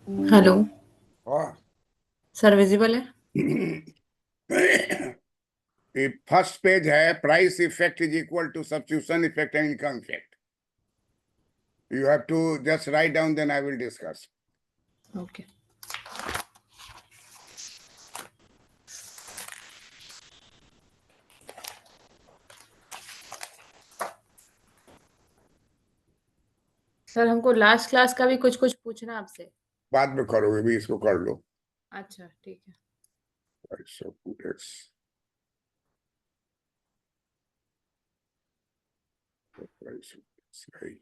Hello. हाँ। Sir visible है? ये फर्स्ट पेज है, price effect is equal to substitution effect and income effect. You have to just write down, then I will discuss. Okay. Sir हमको last class का भी कुछ कुछ पूछना आपसे। बाद में करोगे भी, इसको कर लो. अच्छा ठीक है। Price of goods. Price of goods, right.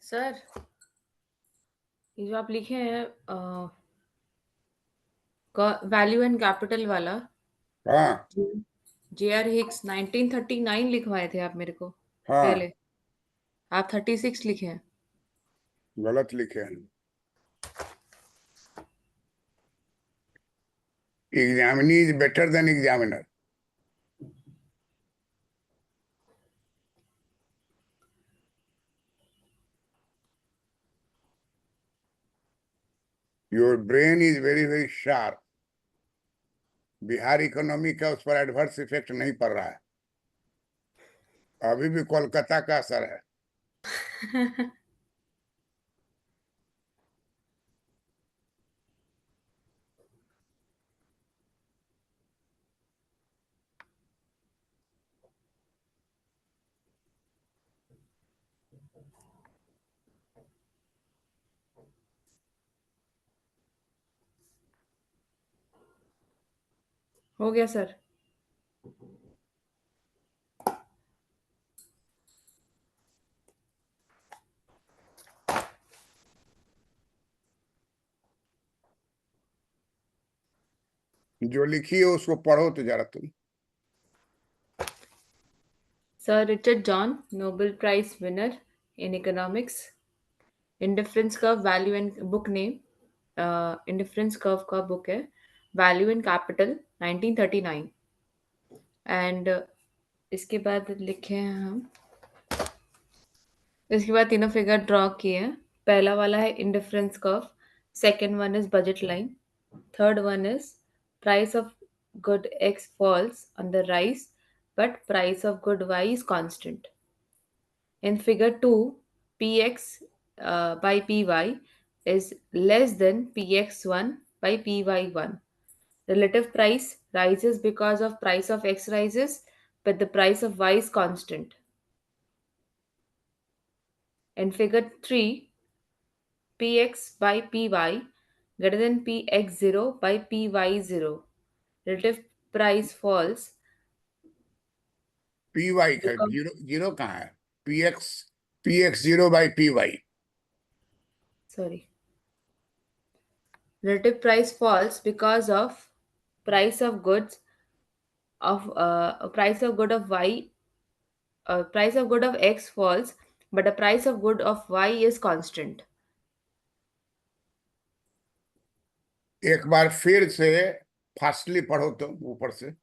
Sir ये जो आप लिखे हैं वैल्यू एंड कैपिटल वाला, हाँ. जेआर हिक्स 1939 लिखवाए थे आप मेरे को हाँ. पहले। आप 36 लिखे हैं। गलत लिखे हैं. Examinee is better than examiner. Your brain is very very sharp. Bihar economy का उस पर एडवर्स इफेक्ट नहीं पड़ रहा है, अभी भी कोलकाता का असर है। हो गया सर। जो लिखी है उसको पढ़ो तो जरा तुम। Sir Richard John, Nobel Prize winner in economics. Indifference curve value and book name. Indifference curve का book है. Value in Capital 1939. And इसके बाद लिखे हैं हम। इसके बाद तीनों फिगर ड्रॉ किए हैं। पहला वाला है indifference curve, second one is budget line, third one is price of good X falls on the rise but price of good Y is constant. In figure 2, Px by Py is less than Px1 by Py1. Relative price rises because of price of x rises, but the price of y is constant. In figure 3, Px by Py greater than Px0 by Py0. Relative price falls P Y का because, zero zero कहाँ है? P X zero by P Y. sorry, relative price falls because of price of goods of price of good of y price of good of x falls but the price of good of y is constant. एक बार फिर से fastly पढ़ो तुम ऊपर से।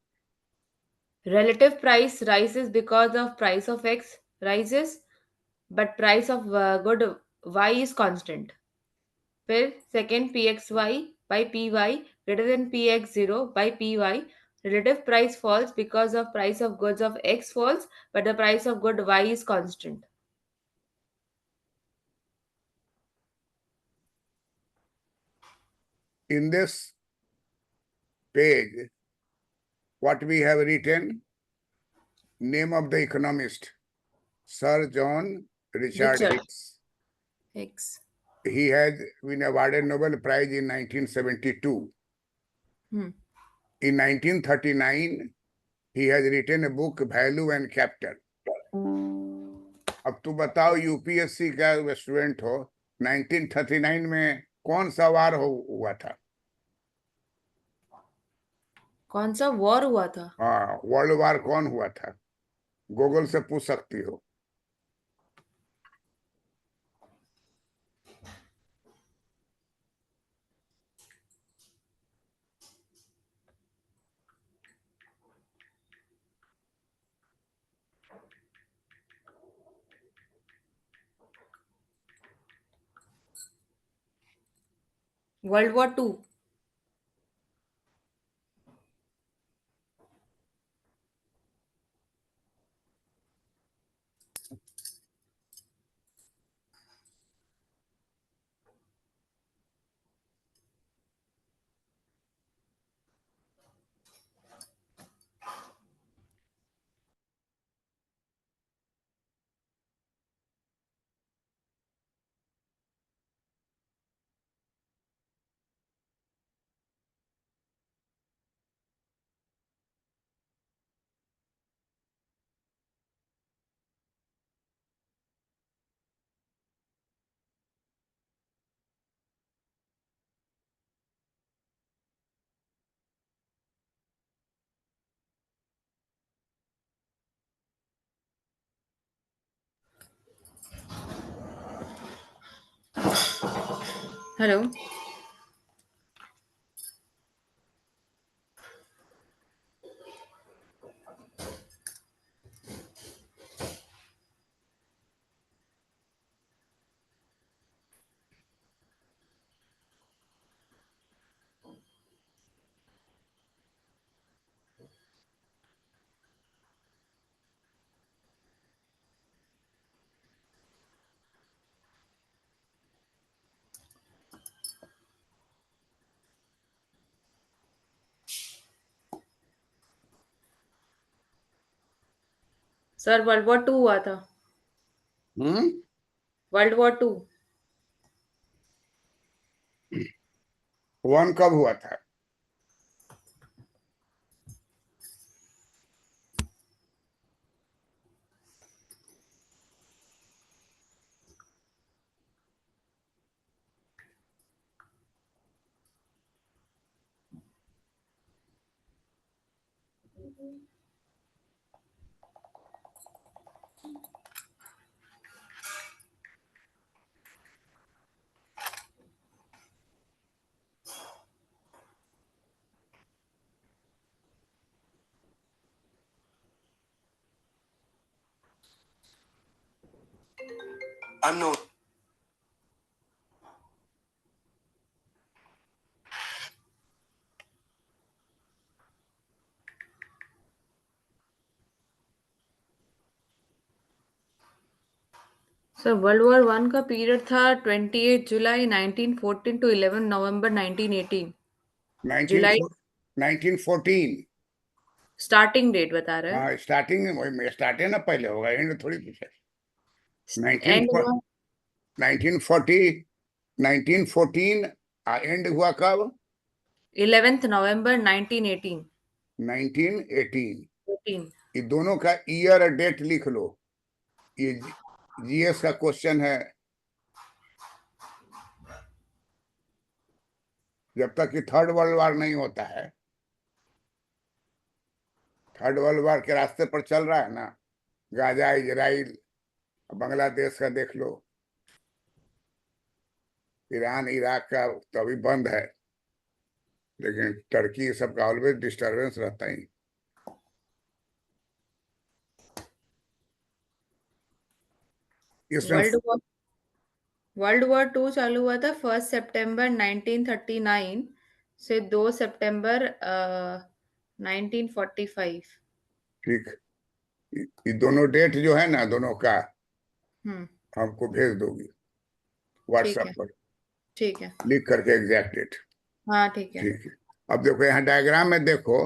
Relative price rises because of price of x rises but price of good y is constant. फिर second pxy by py greater than px0 by py. Relative price falls because of price of goods of x falls but the price of good y is constant. In this page, what we have written, name of the economist, Sir John Richard Richard Hicks. x. He has been awarded Nobel Prize in 1972. Hmm. In 1939, he has written a book, Value and Capital. अब तू बताओ, UPSC का student हो, 1939 में कौन सा वार हुआ था? कौन सा वॉर हुआ था? हाँ, वर्ल्ड वार कौन हुआ था? गूगल से पूछ सकती हो। World war 2. Hello. Sir world war 2 हुआ था। हम्म वर्ल्ड वॉर 2। वन कब हुआ था? Unknown. सर वर्ल्ड वॉर 1 का पीरियड था 28 जुलाई 1914 टू 11 नवंबर 1918। 19 जुलाई 1914। स्टार्टिंग डेट बता रहा है। हाँ, स्टार्टिंग में स्टार्ट है ना, पहले होगा, एंड थोड़ी पूछा। एंड हुआ 1940 1914 एंड हुआ कब? 11 नवंबर 1918। 1918। 18। ये दोनों का ईयर और डेट लिख लो। ये जीएस का क्वेश्चन है। जब तक कि थर्ड वर्ल्ड वार नहीं होता है, थर्ड वर्ल्ड वार के रास्ते पर चल रहा है ना, गाजा, इजराइल, बांग्लादेश का देख लो, ईरान इराक का तो अभी बंद है, लेकिन टर्की सबका ऑलवेज डिस्टरबेंस रहता ही। इसमें वर्ल्ड वॉर वर्ल्ड वॉर 2 चालू हुआ था 1 सितंबर 1939 से 2 सितंबर 1945। ठीक, ये दोनों डेट जो है ना, दोनों का हम्म। हमको भेज दोगी ठीक व्हाट्सएप है। पर, ठीक है। लिख करके एग्जैक्ट डेट। हाँ ठीक है। ठीक है। अब देखो यहाँ डायग्राम में देखो,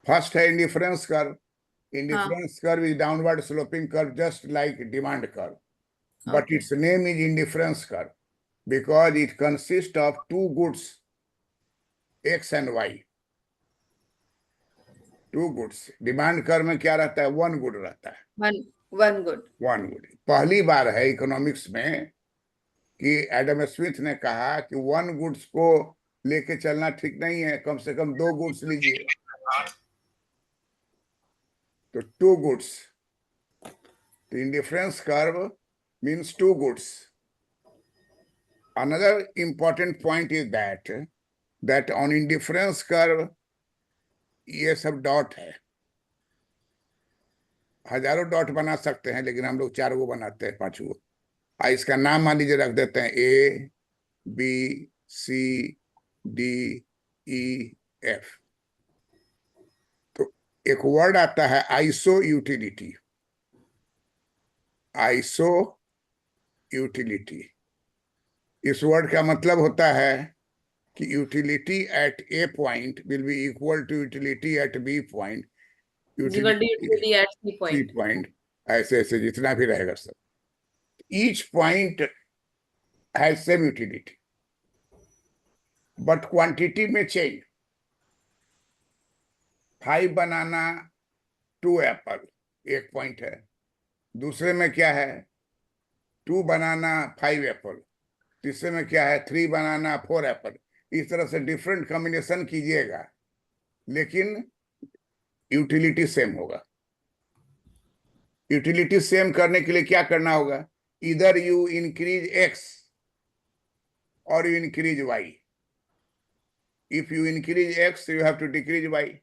फर्स्ट है इंडिफरेंस कर्व। हाँ। Indifference curve is downward sloping curve just like demand curve, but okay. its name is indifference curve because it consists of two goods, x and y। Two goods. Demand curve में क्या रहता है? One good रहता है। One one good. One good पहली बार है economics में कि एडम स्मिथ ने कहा कि वन गुड्स को लेके चलना ठीक नहीं है, कम से कम दो गुड्स लीजिए। तो two goods, the indifference curve means two goods। Another important point is that on indifference curve ये सब डॉट है। हजारों डॉट बना सकते हैं, लेकिन हम लोग 4 गो बनाते हैं, 5 गो। इसका नाम मान लीजिए रख देते हैं A B C D E F. तो एक वर्ड आता है आइसो यूटिलिटी। आइसो यूटिलिटी, इस वर्ड का मतलब होता है कि utility at A point will be equal to utility at B point, utility utility at C C point. Point, ऐसे ऐसे जितना भी रहेगा सब। Each point has same utility but quantity में चेंज। 5 बनाना 2 एप्पल, एक पॉइंट है। दूसरे में क्या है? 2 बनाना 5 एप्पल। तीसरे में क्या है? 3 बनाना 4 एप्पल। इस तरह से डिफरेंट कॉम्बिनेशन कीजिएगा, लेकिन यूटिलिटी सेम होगा। यूटिलिटी सेम करने के लिए क्या करना होगा? इधर यू इंक्रीज एक्स और you increase Y. If you increase X you have to decrease Y,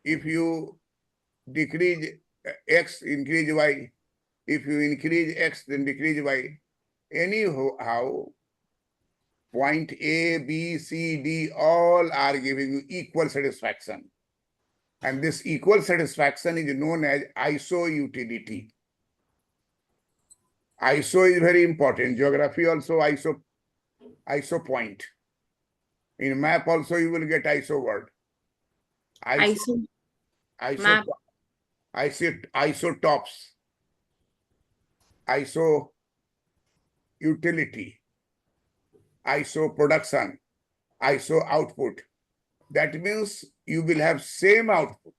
if you decrease x increase y, if you increase x then decrease y। anyhow point A B C D all are giving you equal satisfaction, and this equal satisfaction is known as iso-utility। Iso is very important. Geography also iso point. In map also you will get iso word. Iso Iso map. isotopes, iso utility, iso production, iso output. That means you will have same output.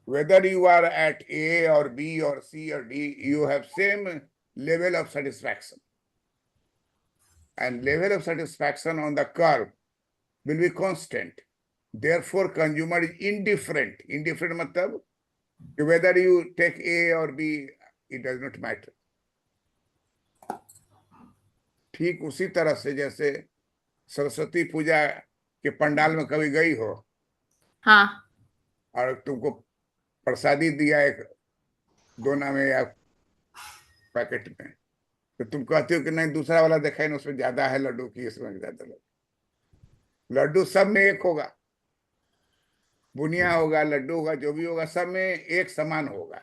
Whether you are at A or B or C or D, you have same level of satisfaction. And level of satisfaction on the curve will be constant. Therefore, consumer is indifferent. Indifferent matlab, whether you take A or B, it does not matter. ठीक उसी तरह से जैसे सरस्वती पूजा के पंडाल में कभी गई हो हाँ और तुमको प्रसादी दिया एक दोना में या पैकेट में, तो तुम कहते हो कि नहीं दूसरा वाला देखा है ना, उसमें ज्यादा है लड्डू की, इसमें ज्यादा लड्डू सब में एक होगा, बुनिया होगा, लड्डू होगा, जो भी होगा सब में एक समान होगा।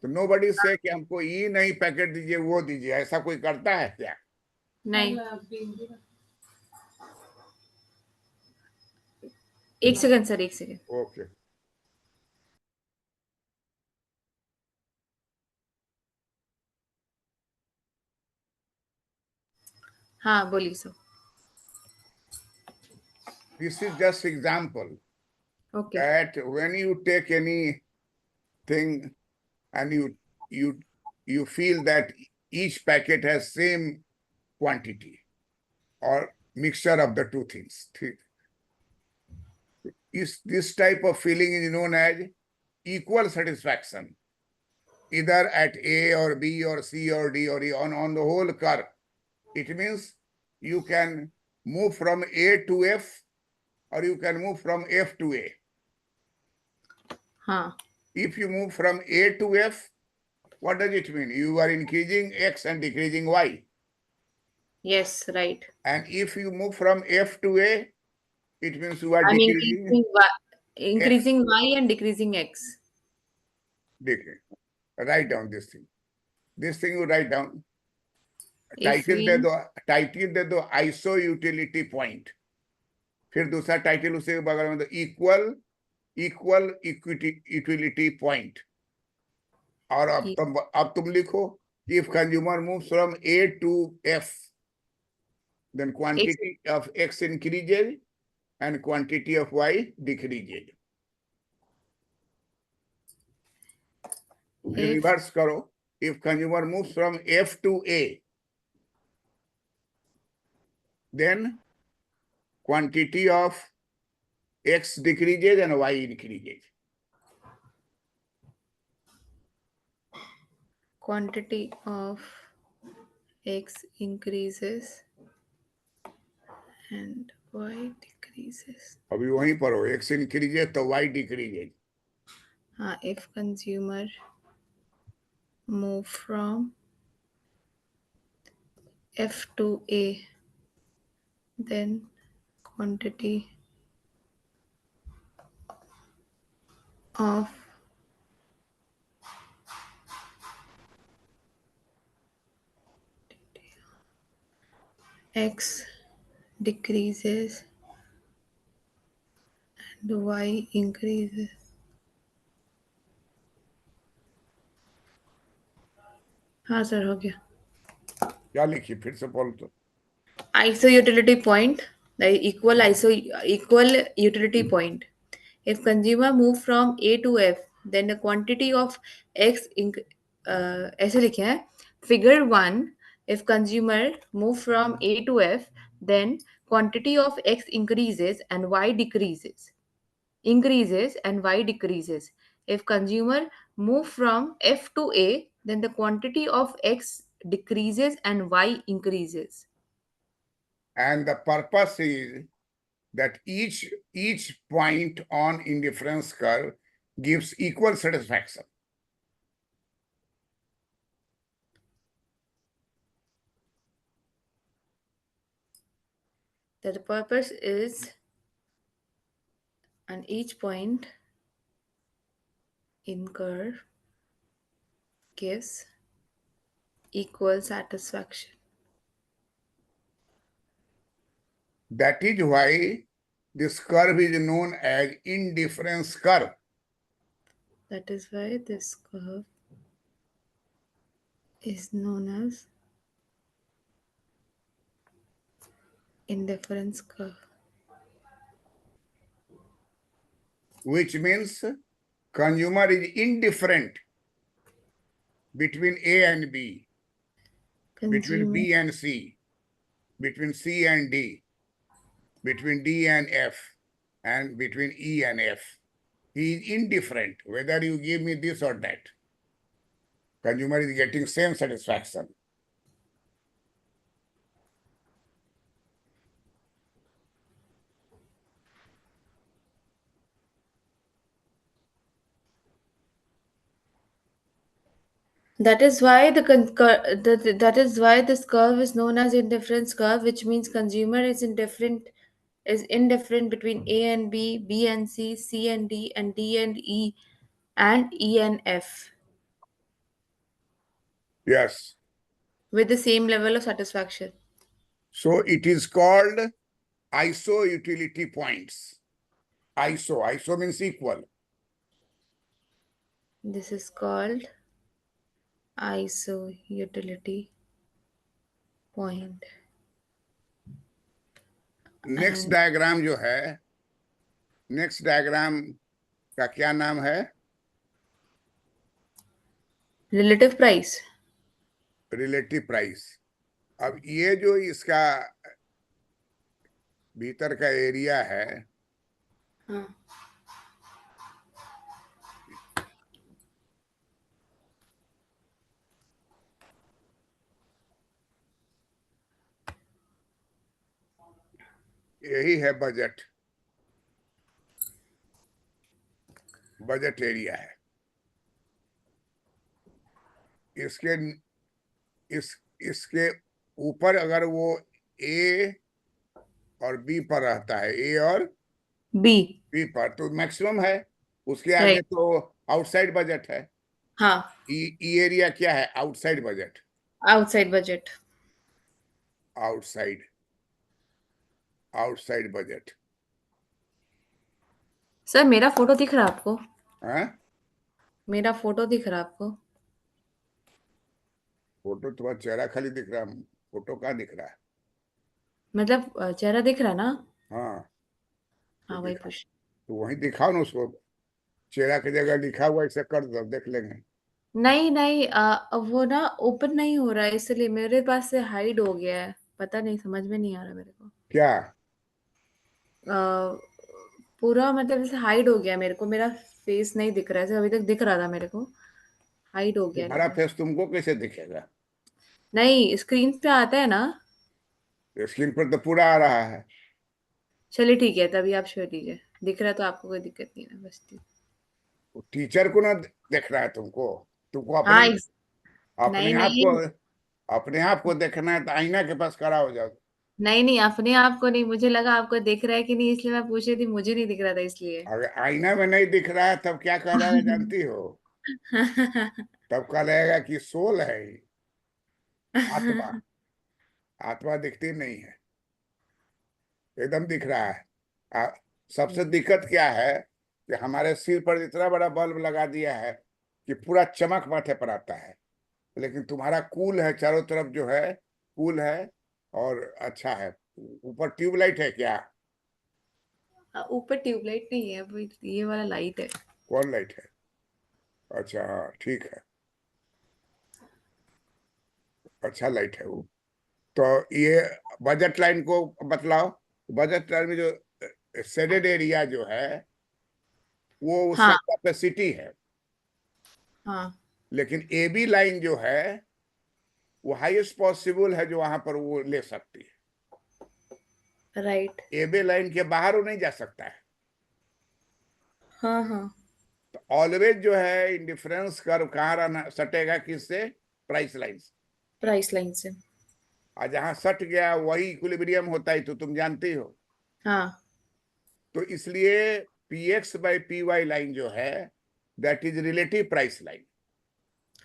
तो नोबडी से कि हमको ये नहीं पैकेट दीजिए वो दीजिए, ऐसा कोई करता है क्या? नहीं। एक सेकंड सर, एक सेकंड। ओके। हाँ बोलिए sir. This is just example okay that when you take anything and you feel that each packet has same quantity or mixture of the two things. This type of feeling is known as equal satisfaction, either at A or B or C or D or E on the whole curve. It means you can move from A to F or you can move from F to A. हाँ If you move from A to F, what does it mean? You are increasing X and decreasing Y. Yes right. And if you move from F to A, it means you are I am decreasing increasing y and decreasing x. decrease. Write down this thing. This thing you write down. If title दे दो iso utility point, फिर दूसरा title उसे बगल में दो equal utility point. और अब तुम लिखो if consumer moves from A to F, then quantity of X increases and quantity of Y decreases. फिर रिवर्स करो, if consumer moves from F to A, then quantity of X decreases and Y increases. Quantity of x increases and y decreases. अभी वहीं पर हो, X increases तो Y decreases. हाँ, if consumer move from F to A, then quantity of x decreases and y increases. हाँ sir हो गया। क्या लिखी फिर से बोल तो। ISO utility point, the equal utility point. If consumer move from A to F, then the quantity of X ऐसे लिखे हैं figure 1. If consumer move from A to F, then quantity of X increases and Y decreases. If consumer move from F to A, then the quantity of X decreases and Y increases. And the purpose is that each point on indifference curve gives equal satisfaction. That the purpose is on each point in curve gives equal satisfaction. That is why this curve is known as indifference curve. That is why this curve is known as indifference curve. which means consumer is indifferent between A and B, between Consumer B and C, between C and D, between D and F, and between E and F. He is indifferent whether you give me this or that. Consumer is getting same satisfaction. That is why that is why this curve is known as indifference curve, which means consumer is indifferent between A and B, B and C, C and D, and D and E and F Yes. with the same level of satisfaction. So it is called ISO utility points. ISO means equal. This is called ISO utility point. Next And diagram जो है, next diagram का क्या नाम है? relative price. Relative price. अब ये जो इसका भीतर का एरिया है, हाँ. यही है बजट. बजट एरिया है. इसके इसके ऊपर अगर वो ए और बी पर रहता है, ए और B. बी पर, तो मैक्सिमम है. उसके आगे Right. तो आउटसाइड बजट है. हाँ. ई एरिया क्या है? Outside budget. Outside budget. Outside outside budget. Sir मेरा फोटो दिख रहा है आपको? हाँ, मेरा फोटो दिख रहा है आपको? फोटो तुम्हारा चेहरा खाली दिख रहा है, फोटो कहाँ दिख रहा है? मतलब चेहरा दिख रहा है ना? हाँ, तो हाँ वही दिखा, पूछ. तो वहीं दिखाओ ना उसको. चेहरा की जगह लिखा हुआ ऐसे कर दो, देख लेंगे. नहीं नहीं वो ना ओपन नहीं हो रहा है इसलिए मेरे पास से हाइड हो गया है. पता नहीं, समझ में नहीं आ रहा मेरे को. क्या? अ, पूरा मतलब जैसे हाइड हो गया मेरे को. मेरा फेस नहीं दिख रहा है. जैसे अभी तक दिख रहा था मेरे को. हाइड हो गया तुम्हारा लेकिन. फेस तुमको कैसे दिखेगा? नहीं, स्क्रीन पे आता है ना. स्क्रीन पर तो पूरा आ रहा है. चलिए ठीक है, तभी आप छोड़ दीजिए. दिख रहा है तो आपको कोई दिक्कत नहीं है, बस ठीक. वो टीचर को ना देख रहा है तुमको. तुमको हाँ अपने अपने नहीं आप को, नहीं. अपने आप को देखना है तो आईना के पास खड़ा हो जाओ. नहीं नहीं, अपने आप को नहीं. मुझे लगा आपको दिख रहा है कि नहीं, इसलिए मैं पूछ रही थी. मुझे नहीं दिख रहा था इसलिए. अगर आईना में नहीं दिख रहा है तब क्या कह रहा है जानती हो? तब कह रहेगा कि सोल है ये, आत्मा. आत्मा दिखती नहीं है, एकदम दिख रहा है. सबसे दिक्कत क्या है कि हमारे सिर पर इतना बड़ा बल्ब लगा दिया है कि पूरा चमक माथे पर आता है, लेकिन तुम्हारा कूल है, चारों तरफ जो है कूल है और अच्छा है. ऊपर ट्यूबलाइट है क्या? ऊपर ट्यूबलाइट नहीं है, वो ये वाला लाइट है. कौन लाइट है? अच्छा हाँ, ठीक है, अच्छा लाइट है वो. तो ये बजट लाइन को बतलाओ. बजट लाइन में जो शेडेड एरिया जो है वो उसका हाँ कैपेसिटी है, हाँ. लेकिन ए बी लाइन जो है वो हाईएस्ट पॉसिबल है जो वहां पर वो ले सकती है. राइट. ए बी लाइन के बाहर वो नहीं जा सकता है. हाँ हाँ. तो ऑलवेज जो है इंडिफरेंस कर्व कहाँ रहना सटेगा? किससे? प्राइस लाइन से. प्राइस लाइन से. और जहां सट गया वही इक्विलिब्रियम होता है, तो तुम जानती हो. हाँ तो इसलिए P X by P Y line जो है that is relative price line.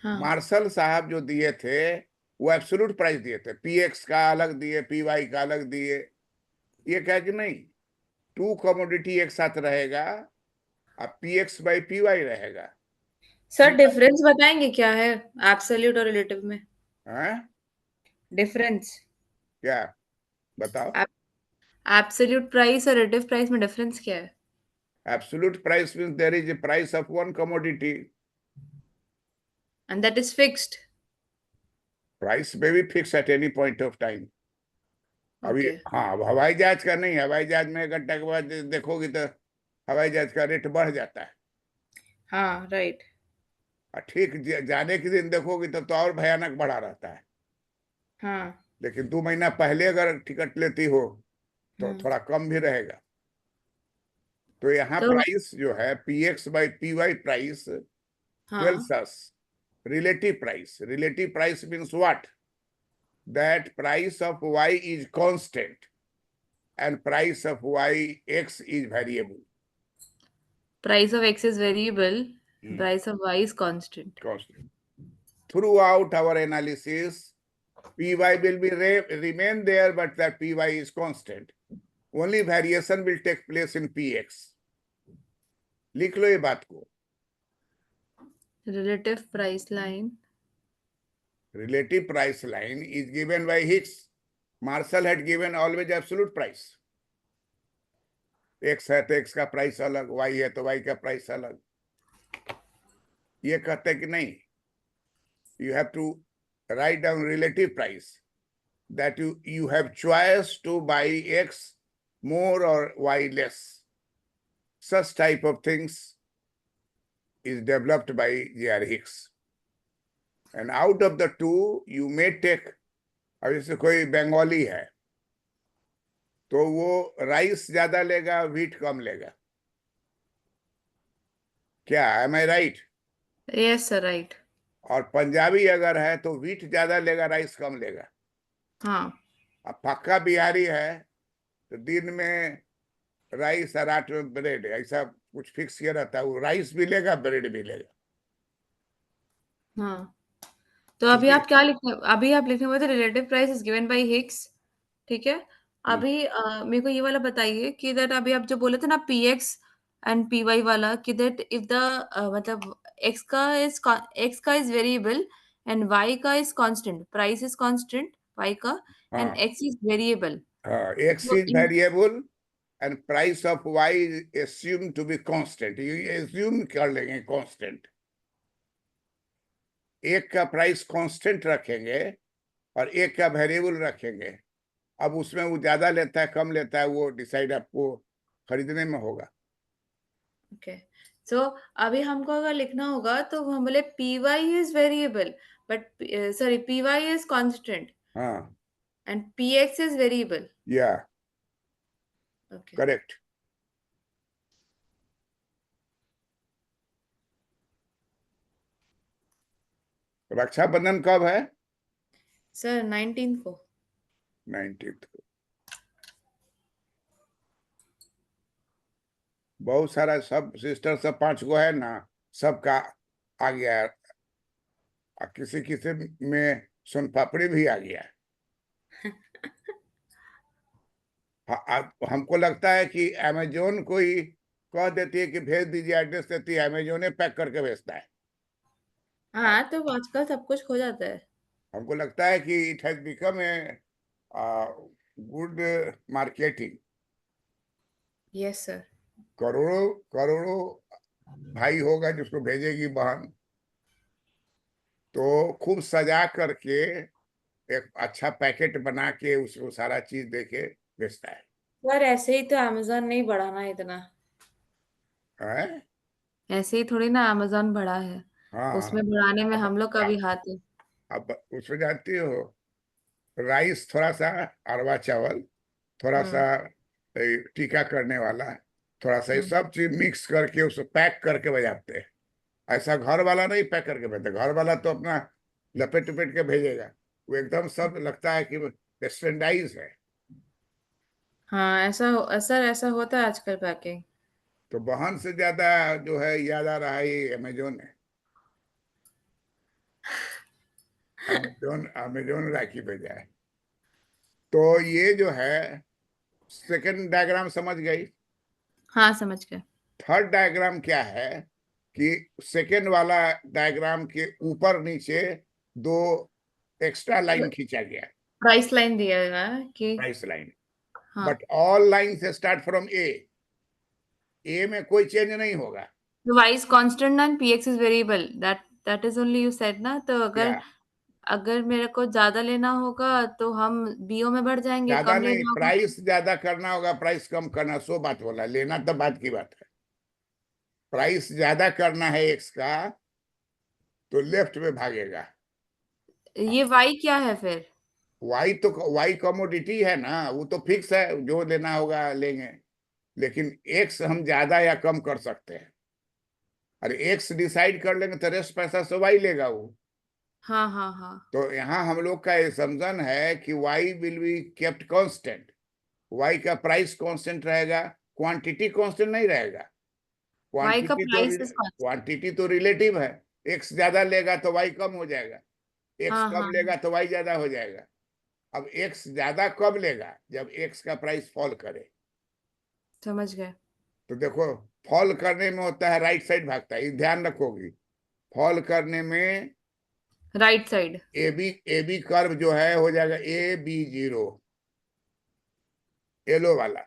हाँ. मार्शल साहब जो दिए थे वो एब्सोल्यूट प्राइस दिए थे. पी एक्स का अलग दिए, पी वाई का अलग दिए. ये क्या कि नहीं, टू कमोडिटी एक साथ रहेगा, अब P X by P Y रहेगा. सर डिफरेंस बताएंगे क्या है एब्सोल्यूट और रिलेटिव में? हैं? डिफरेंस। क्या बताओ? एब्सोल्यूट प्राइस और रिलेटिव प्राइस में डिफरेंस क्या है? Absolute price means there is a price of one commodity. And that is fixed. Price may be fixed at any point of time. अभी ओके। हाँ, अब हवाई जहाज का नहीं है। हवाई जहाज में 1 घंटा के बाद देखोगे तो हवाई जहाज का रेट बढ़ जाता है। हाँ राइट। और ठीक जाने के दिन देखोगे तब तो और भयानक बढ़ा रहता है। हाँ। लेकिन 2 महीना पहले अगर टिकट लेती हो तो हाँ। थोड़ा कम भी रहेगा। तो यहाँ तो प्राइस जो है PX/PY प्राइस हाँ, tells us relative price. Relative price means what? That price of Y is constant and price of X is variable. Price of X is variable, Hmm. Price of Y is constant. Constant. Throughout our analysis, PY will be remain there, but that PY is constant. Only variation will take place in PX. लिख लो ये बात को। Relative price line. Relative price line is given by Hicks. Marshall had given always absolute price. X है तो X का price अलग, Y है तो Y का प्राइस अलग। ये कहते कि नहीं, you have to write down relative price, that you have choice to buy X more or Y less. Such type of things is developed by J.R. Hicks. And out of the two, you may take, अब जैसे कोई बंगाली है तो वो rice ज्यादा लेगा, wheat कम लेगा। क्या, एम आई राइट? Yes sir right. और पंजाबी अगर है तो व्हीट ज्यादा लेगा, राइस कम लेगा। हाँ। अब पक्का बिहारी है तो दिन में राइस और रात में ब्रेड, ऐसा कुछ फिक्स किया रहता है। वो राइस भी लेगा, ब्रेड भी लेगा। हाँ। तो अभी क्योंकि आप क्या लिखने, अभी आप लिखने वाले थे relative price is given by Hicks. ठीक है। अभी मेरे को ये वाला बताइए कि दैट अभी आप जो बोले थे ना P X and P Y वाला, कि दैट इफ द मतलब एक्स का इज वेरिएबल एंड वाई का is constant, price is constant Y का एंड हाँ एक्स इज वेरिएबल। हाँ, एक्स तो is variable and price of Y is assume to be constant. ये एज्यूम कर लेंगे कांस्टेंट। एक का प्राइस कांस्टेंट रखेंगे और एक का वेरिएबल रखेंगे। अब उसमें वो ज्यादा लेता है कम लेता है, वो डिसाइड आपको खरीदने में होगा। ओके। सो अभी हमको अगर लिखना होगा तो हम बोले P Y is variable but, sorry, P Y is constant हाँ, and P X is variable. या ओके। करेक्ट। रक्षाबंधन कब है? सर 19 को। 19th को। बहुत सारा सब सिस्टर सब 5 गो है ना, सबका आ गया है। और किसी किसी में सोन पापड़ी भी आ गया है। हमको लगता है कि अमेजोन को ही कह देती है कि भेज दीजिए, एड्रेस देती है, अमेजोन पैक करके भेजता है। हाँ तो आजकल सब कुछ हो जाता है। हमको लगता है कि it has become a good marketing. Yes sir. करोड़ों करोड़ों भाई होगा जिसको भेजेगी बहन, तो खूब सजा करके एक अच्छा पैकेट बना के उसको सारा चीज दे के बेचता है। सर ऐसे ही तो अमेजोन नहीं बढ़ा ना इतना। हैं? ऐसे ही थोड़ी ना अमेजोन बढ़ा है, हाँ। उसमें बढ़ाने में अब हम लोग का भी हाथ है। अब उसमें जानती हो, राइस थोड़ा सा, अरवा चावल थोड़ा सा, हम्म। टीका करने वाला, थोड़ा सा, ये हम्म। सब चीज मिक्स करके उसको पैक करके बजाते हैं। ऐसा घर वाला नहीं पैक करके भेजते। घर वाला तो अपना लपेट लपेट के भेजेगा। वो एकदम सब लगता है कि स्टैंडाइज है। हाँ ऐसा ऐसा ऐसा होता है आजकल पैकिंग। तो बहन से ज्यादा जो है याद आ रहा है ये अमेजोन है। अमेजोन अमेजोन राखी भेजा है। तो ये जो है सेकंड डायग्राम समझ गई। हाँ समझ गए। थर्ड डायग्राम क्या है कि सेकेंड वाला डायग्राम के ऊपर नीचे 2 एक्स्ट्रा लाइन खींचा गया, प्राइस लाइन दिया है कि प्राइस लाइन, हाँ, बट ऑल लाइन से स्टार्ट फ्रॉम ए में कोई चेंज नहीं होगा। y is constant and px is variable, that is only you said ना, तो अगर या अगर मेरे को ज्यादा लेना होगा तो हम बीओ में बढ़ जाएंगे, ज्यादा कम नहीं, लेना होगा प्राइस ज्यादा करना होगा, प्राइस कम करना, सो बात बोला, लेना तो बात की बात है। प्राइस ज्यादा करना है एक्स का तो लेफ्ट में भागेगा। ये y क्या है फिर? वाई तो वाई कमोडिटी है ना, वो तो फिक्स है, जो लेना होगा लेंगे, लेकिन एक्स हम ज्यादा या कम कर सकते हैं। अरे एक्स डिसाइड कर लेंगे तो रेस्ट पैसा से वाई लेगा वो। हाँ हाँ हाँ, तो यहाँ हम लोग का असम्पशन है कि Y will be kept constant, Y का प्राइस कांस्टेंट रहेगा, क्वांटिटी कांस्टेंट नहीं रहेगा। y का क्वांटिटी तो प्राइस इज constant। क्वांटिटी तो रिलेटिव है, एक्स ज्यादा लेगा तो वाई कम हो जाएगा, एक्स हाँ कम हाँ लेगा तो वाई ज्यादा हो जाएगा। अब एक्स ज्यादा कब लेगा? जब एक्स का प्राइस फॉल करे। समझ गए। तो देखो, फॉल करने में होता है राइट साइड भागता है, ये ध्यान रखोगी। फॉल करने में right side. A B curve जो है हो जाएगा AB0, येलो वाला,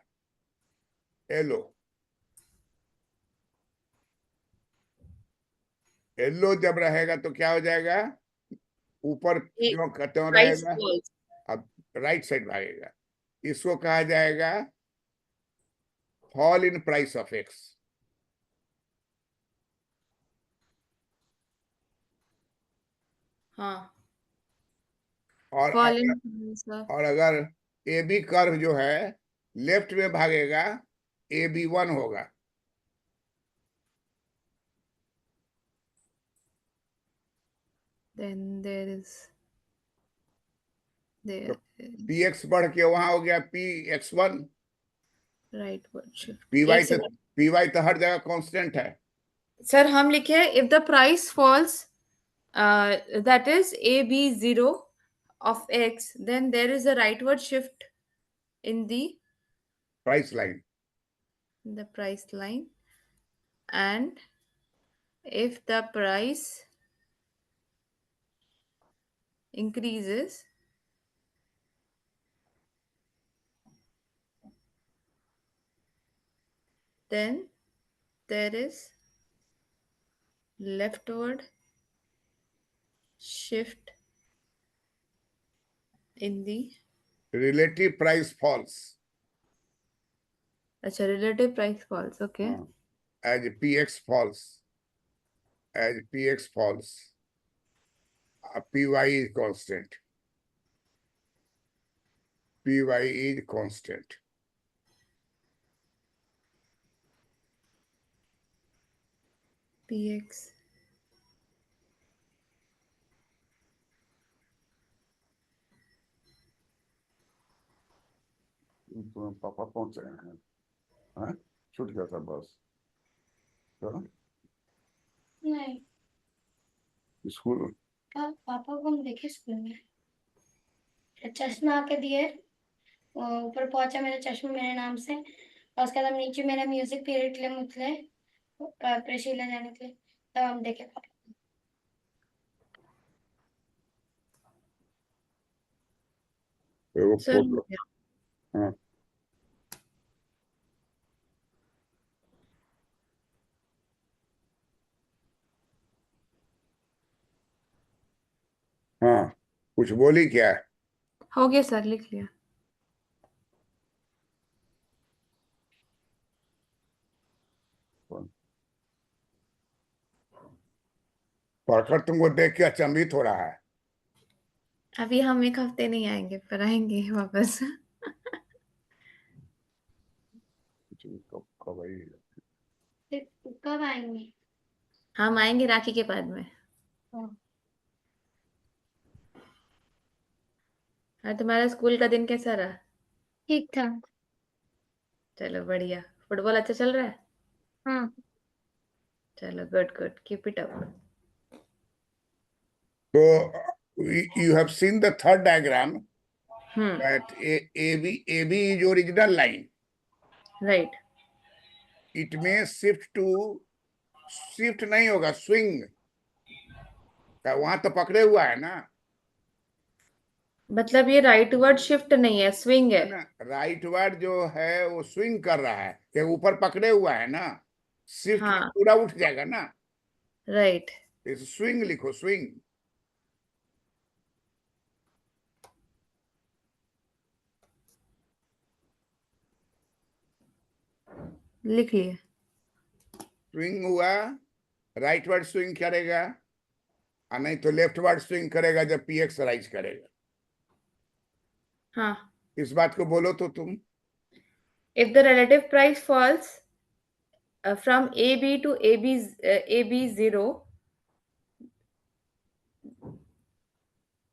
येलो येलो जब रहेगा तो क्या हो जाएगा? ऊपर जो क्यों प्राइस रहेगा? फॉल्स। अब राइट साइड भागेगा। इसको कहा जाएगा fall in price of x. हाँ, और फॉल अगर इन। और अगर ए बी कर्व जो है लेफ्ट में भागेगा, AB1 होगा। Then तो there is PX बढ़ के वहां हो गया PX1। rightward shift। PY एक तो सेकंड PY तो हर जगह कांस्टेंट है। सर, हम लिखे हैं if the price falls that is AB0 of x, then there is a rightward shift in price line. the price line, and if the price increases, then there is leftward shift in the relative price falls अच्छा relative price falls, okay। As PX falls, as PX falls, PY is constant, PY is constant। px पापा पहुंच रहे हैं, हाँ? छूट गया था बस। चलो नहीं, स्कूल पापा को हम देखे स्कूल में चश्मा आके दिए। वो ऊपर पहुंचा मेरा चश्मा मेरे नाम से, और उसके बाद हम नीचे मेरा म्यूजिक पीरियड के लिए मुतले प्रशीला जाने के लिए, तब हम देखे पापा। वो सर फोटो, हाँ हाँ, कुछ बोली क्या? हो गया सर, लिख लिया। पढ़कर तुमको देख के अचंभित हो रहा है। अभी हम एक हफ्ते नहीं आएंगे, पर आएंगे वापस। कब कब आई? फिर कब आएंगे? हम आएंगे राखी के बाद में। हाँ। और तुम्हारा स्कूल का दिन कैसा रहा? ठीक था। चलो बढ़िया। फुटबॉल अच्छा चल रहा है? हाँ। चलो good good, keep it up. So you have seen the third diagram that AB is original line. Right. It may shift to shift नहीं होगा, स्विंग। वहां तो पकड़े हुआ है ना, मतलब ये राइट वर्ड शिफ्ट नहीं है, स्विंग है। है ना। राइट वर्ड जो है वो स्विंग कर रहा है, ये ऊपर पकड़े हुआ है ना, शिफ्ट में हाँ, पूरा उठ जाएगा ना। राइट। इस स्विंग लिखो, स्विंग। लिख लिए। स्विंग हुआ, राइट वर्ड स्विंग करेगा, और नहीं तो लेफ्ट वर्ड स्विंग करेगा जब पीएक्स राइज करेगा। हाँ। इस बात को बोलो तो तुम। If the relative price falls from AB to AB0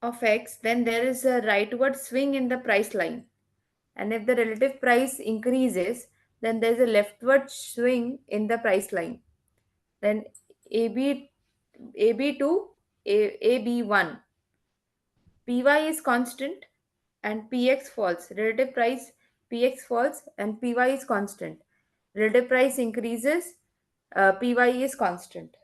of X, then there is a rightward swing in the price line. And if the relative price increases, then there is a leftward swing in the price line. Then AB, AB to AB1. PY is constant and PX falls. Relative price PX falls and PY is constant. Relative price increases, PY is constant.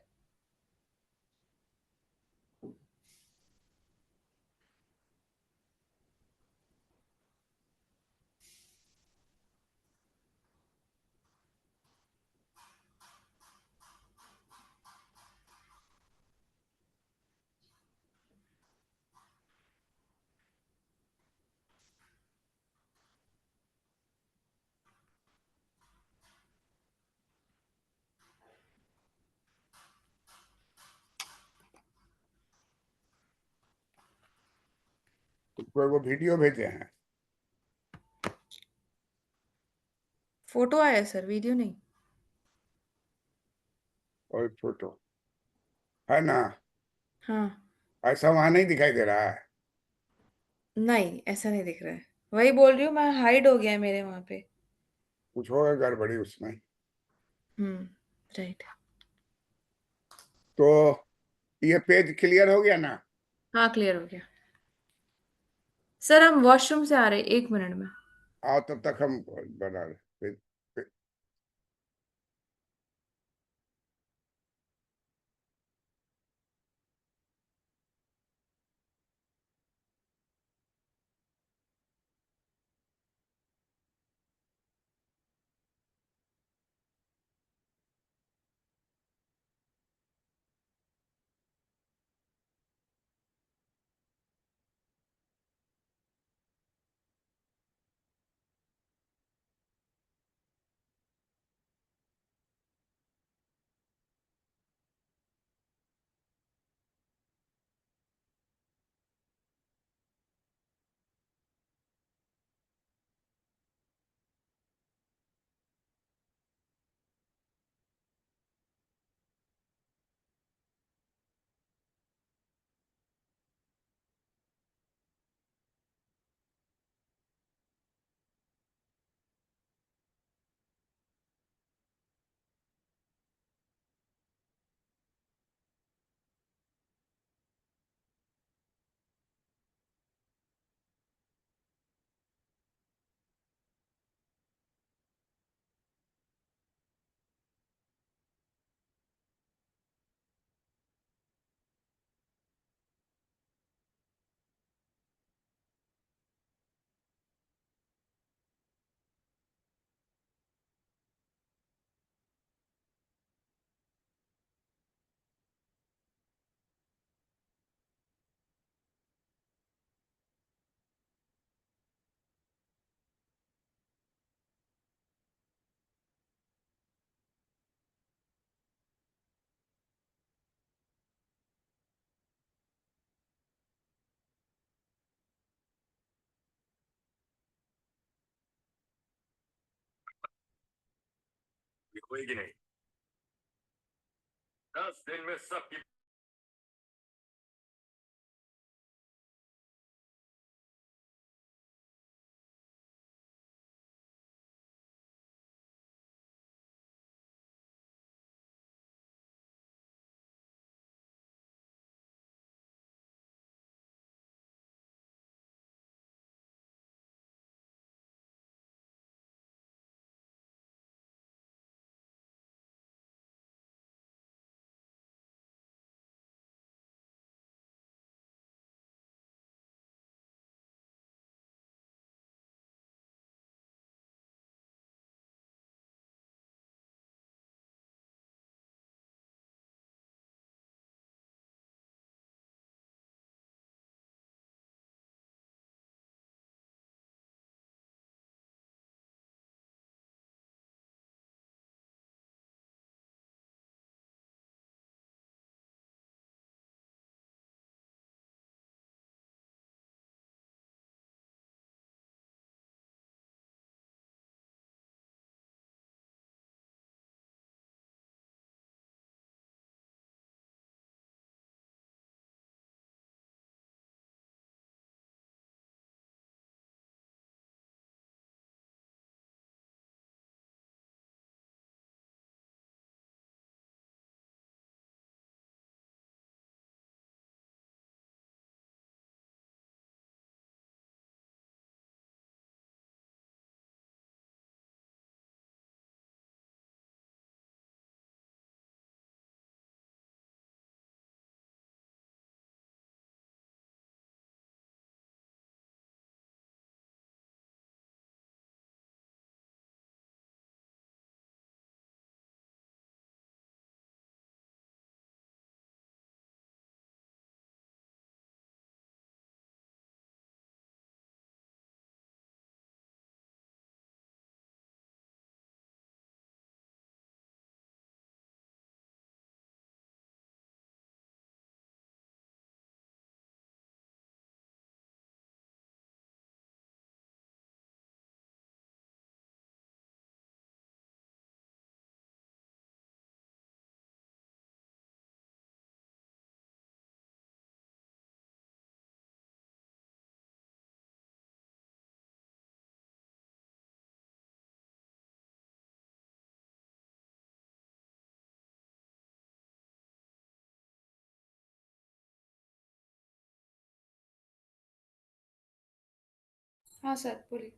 तुमको वो video भेजे हैं। Photo आया sir, video नहीं। और photo है ना, हाँ। ऐसा वहां नहीं दिखाई दे रहा है। नहीं, ऐसा नहीं दिख रहा है। वही बोल रही हूँ मैं, हाइड हो गया है मेरे वहां पे। कुछ होगा गड़बड़ी उसमें। राइट। तो ये पेज क्लियर हो गया ना। हाँ, क्लियर हो गया। सर हम वॉशरूम से आ रहे हैं, 1 मिनट में। आओ, तब तक हम बना रहे। होगी नहीं। 10 दिन में सबकी हाँ सर बोलिए।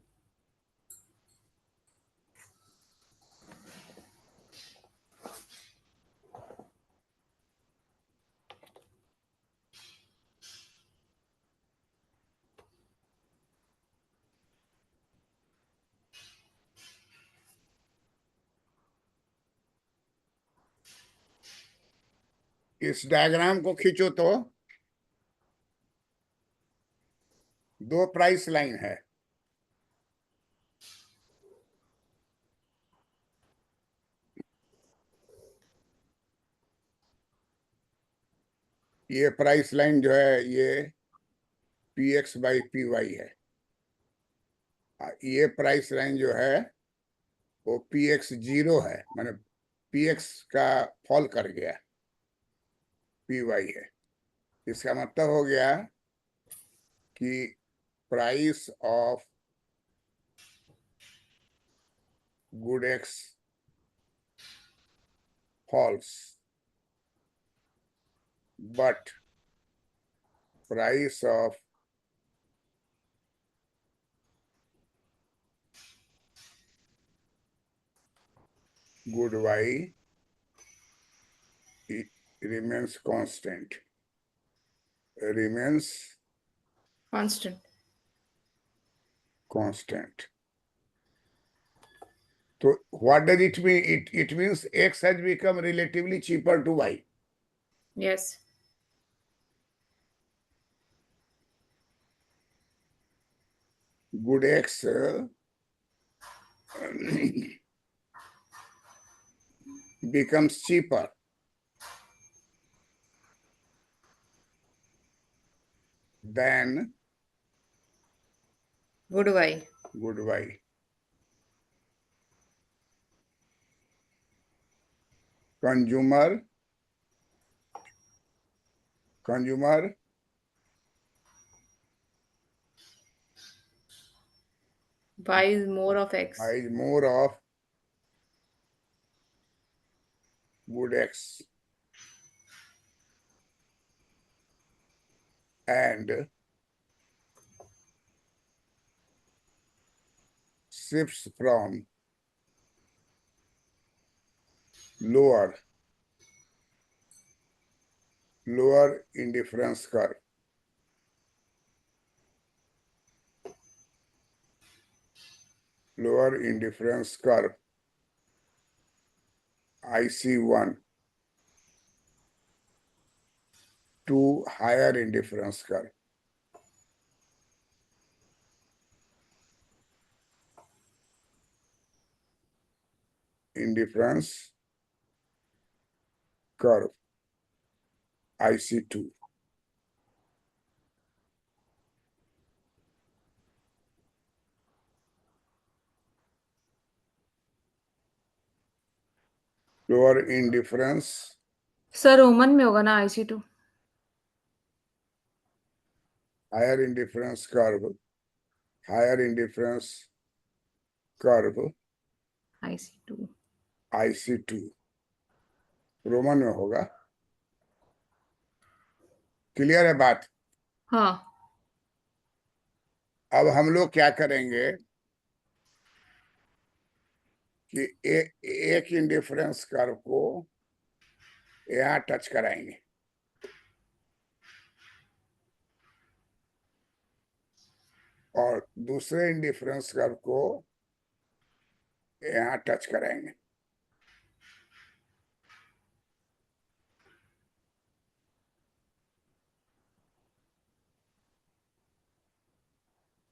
इस डायग्राम को खींचो तो दो प्राइस लाइन है। ये प्राइस लाइन जो है ये px बाई py है। ये प्राइस लाइन जो है वो px 0 है, माने px का फॉल कर गया, py है। इसका मतलब हो गया कि price of good X falls but price of good Y remains constant, remains constant. constant. So what does it mean? It means x has become relatively cheaper to y. Yes. Good x becomes cheaper than good Y. good y. Consumer Y is more of X. buys more of good x and shifts from lower indifference curve IC1 to higher indifference curve. Indifference curve IC2. Lower indifference sir Roman में होगा ना IC2। higher indifference curve IC2। IC2 Roman में होगा। Clear है बात? हाँ। अब हम लोग क्या करेंगे कि एक इंडिफरेंस कर्व को यहाँ टच कराएंगे और दूसरे इंडिफरेंस कर्व को यहाँ टच कराएंगे।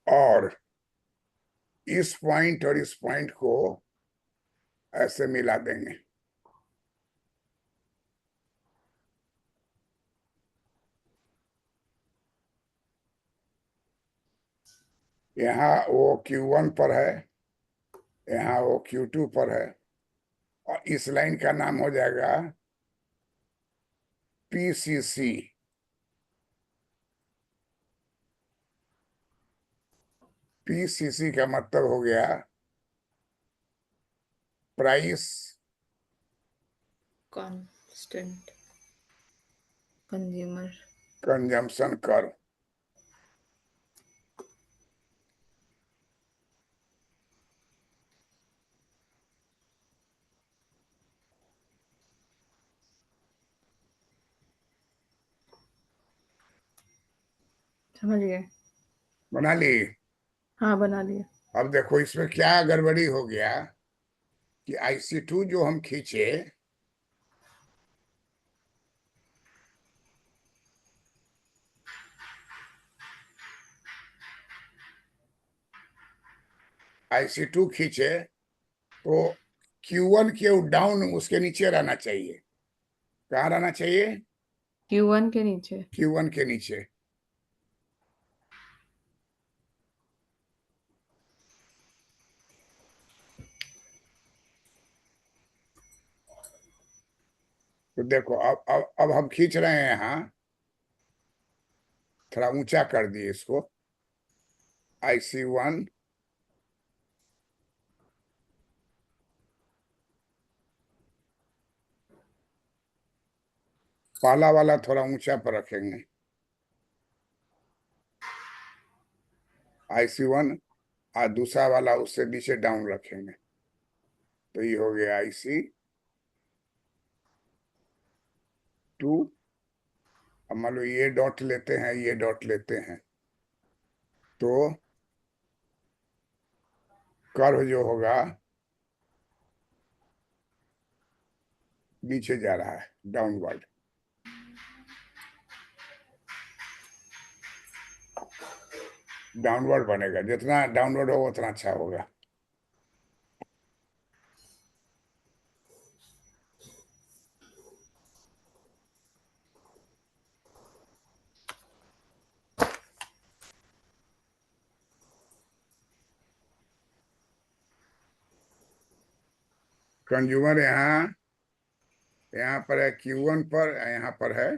और इस पॉइंट और इस पॉइंट को ऐसे मिला देंगे। यहाँ वो Q1 पर है, यहाँ वो Q2 पर है और इस लाइन का नाम हो जाएगा PCC। PCC का मतलब हो गया price constant consumer consumption curve. समझ गए। बना ली। हाँ, बना लिए। अब देखो इसमें क्या गड़बड़ी हो गया कि IC2 जो हम खींचे, IC2 खींचे तो Q1 के डाउन उसके नीचे रहना चाहिए। कहाँ रहना चाहिए? Q1 के नीचे। Q1 के नीचे। तो देखो अब हम खींच रहे हैं यहाँ, थोड़ा ऊंचा कर दिए इसको। IC1 पहला वाला थोड़ा ऊंचा पर रखेंगे, IC1, और दूसरा वाला उससे नीचे डाउन रखेंगे। तो ये हो गया IC2। अब मान लो ये डॉट लेते हैं, ये डॉट लेते हैं, तो कर्व जो होगा नीचे जा रहा है, डाउनवर्ड। डाउनवर्ड बनेगा, जितना डाउनवर्ड होगा उतना अच्छा होगा। कंज्यूमर यहाँ पर है Q1 पर, यहाँ पर है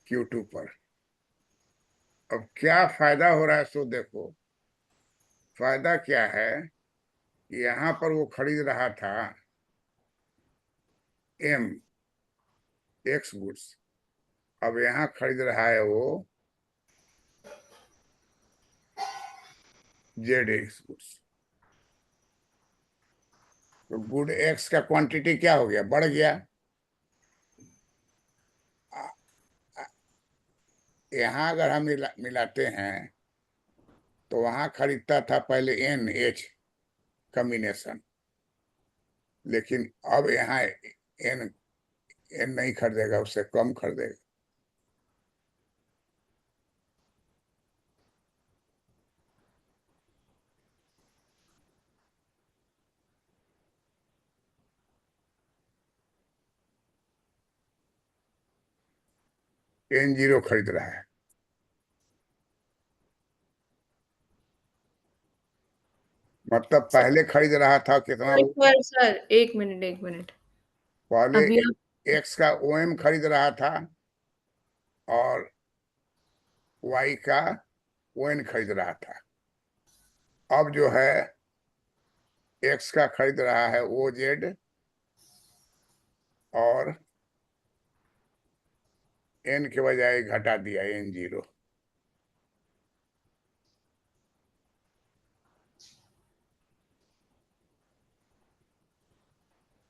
Q2 पर। अब क्या फायदा हो रहा है सो देखो। फायदा क्या है, यहाँ पर वो खरीद रहा था X गुड्स, अब यहाँ खरीद रहा है वो X गुड्स। तो गुड X का क्वांटिटी क्या हो गया? बढ़ गया। यहाँ अगर हम मिलाते हैं तो वहां खरीदता था पहले NH कॉम्बिनेशन, लेकिन अब यहाँ एन एन नहीं खरीदेगा, उससे कम खरीदेगा। N0 खरीद रहा है। मतलब पहले खरीद रहा था कितना वो? सर, एक मिनट, एक मिनट। पहले अभी आप X का OM खरीद रहा था और Y का ON खरीद रहा था। अब जो है X का खरीद रहा है OZ और N के बजाय घटा दिया N0।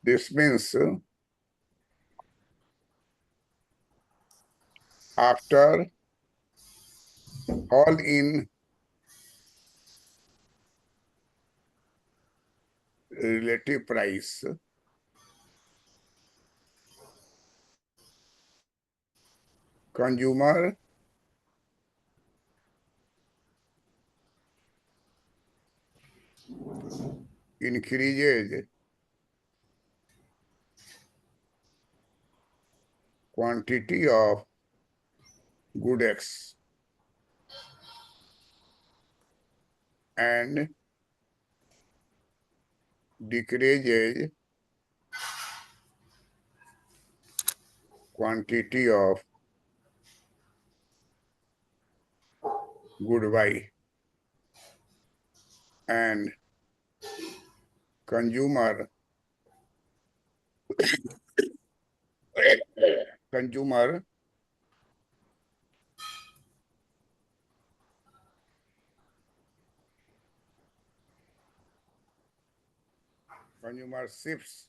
This means after all in relative price, consumer increases quantity of good X and decreases quantity of good Y, and consumer consumer consumer shifts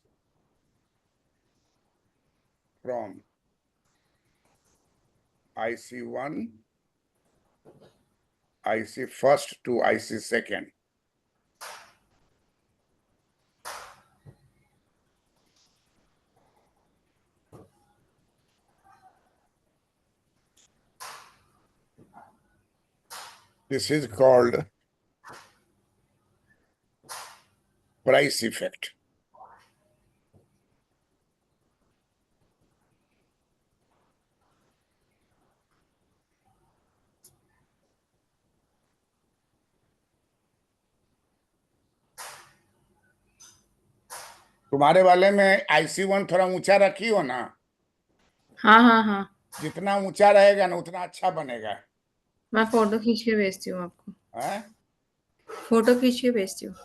from IC1 IC first to IC second. This is called price effect. तुम्हारे वाले में IC1 थोड़ा ऊंचा रखी हो ना, हाँ हाँ हाँ, जितना ऊंचा रहेगा ना उतना अच्छा बनेगा। मैं फोटो खींच के भेजती हूँ आपको, है फोटो खींच के भेजती हूँ।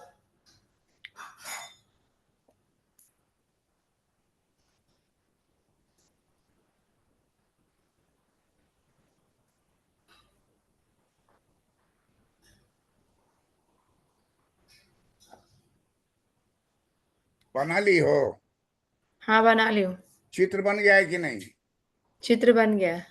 बना ली हो? हाँ बना ली हूँ, चित्र बन गया है कि नहीं? चित्र बन गया है।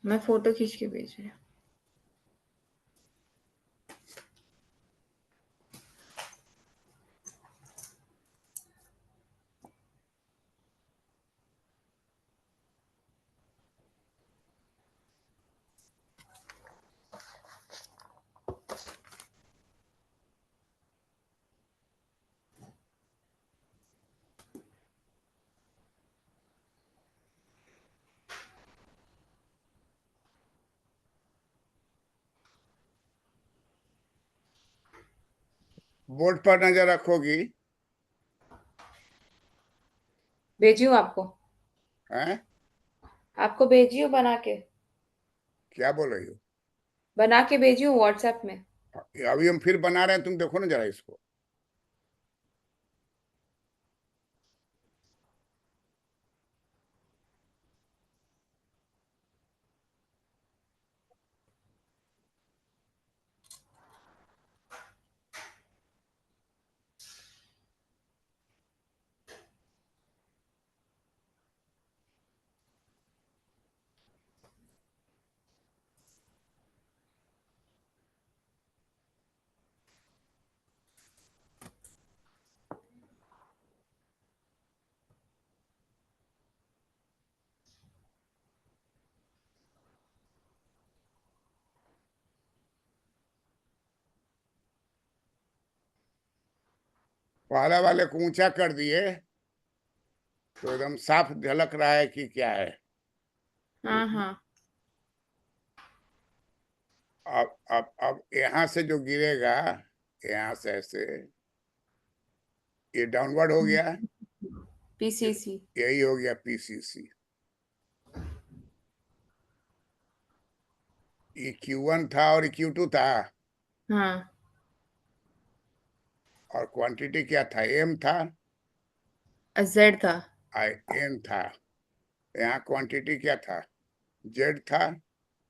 मैं फोटो खींच के भेज रही हूँ। बोर्ड पर नजर रखोगी? भेजी हूँ आपको, हैं? आपको भेजी हूँ बना के, क्या बोल रही हो? बना के भेजी हूँ व्हाट्सएप में। अभी हम फिर बना रहे हैं, तुम देखो ना जरा इसको। पहला वाले को ऊंचा कर दिए तो एकदम साफ झलक रहा है कि क्या है। हाँ हाँ, अब यहाँ से जो गिरेगा, यहाँ से ऐसे, ये डाउनवर्ड हो गया, पीसीसी। यही हो गया PCC। ये Q1 था और Q2 था, हाँ, और क्वांटिटी क्या था? M था, जेड था। N था। यहाँ क्वांटिटी क्या था? Z था।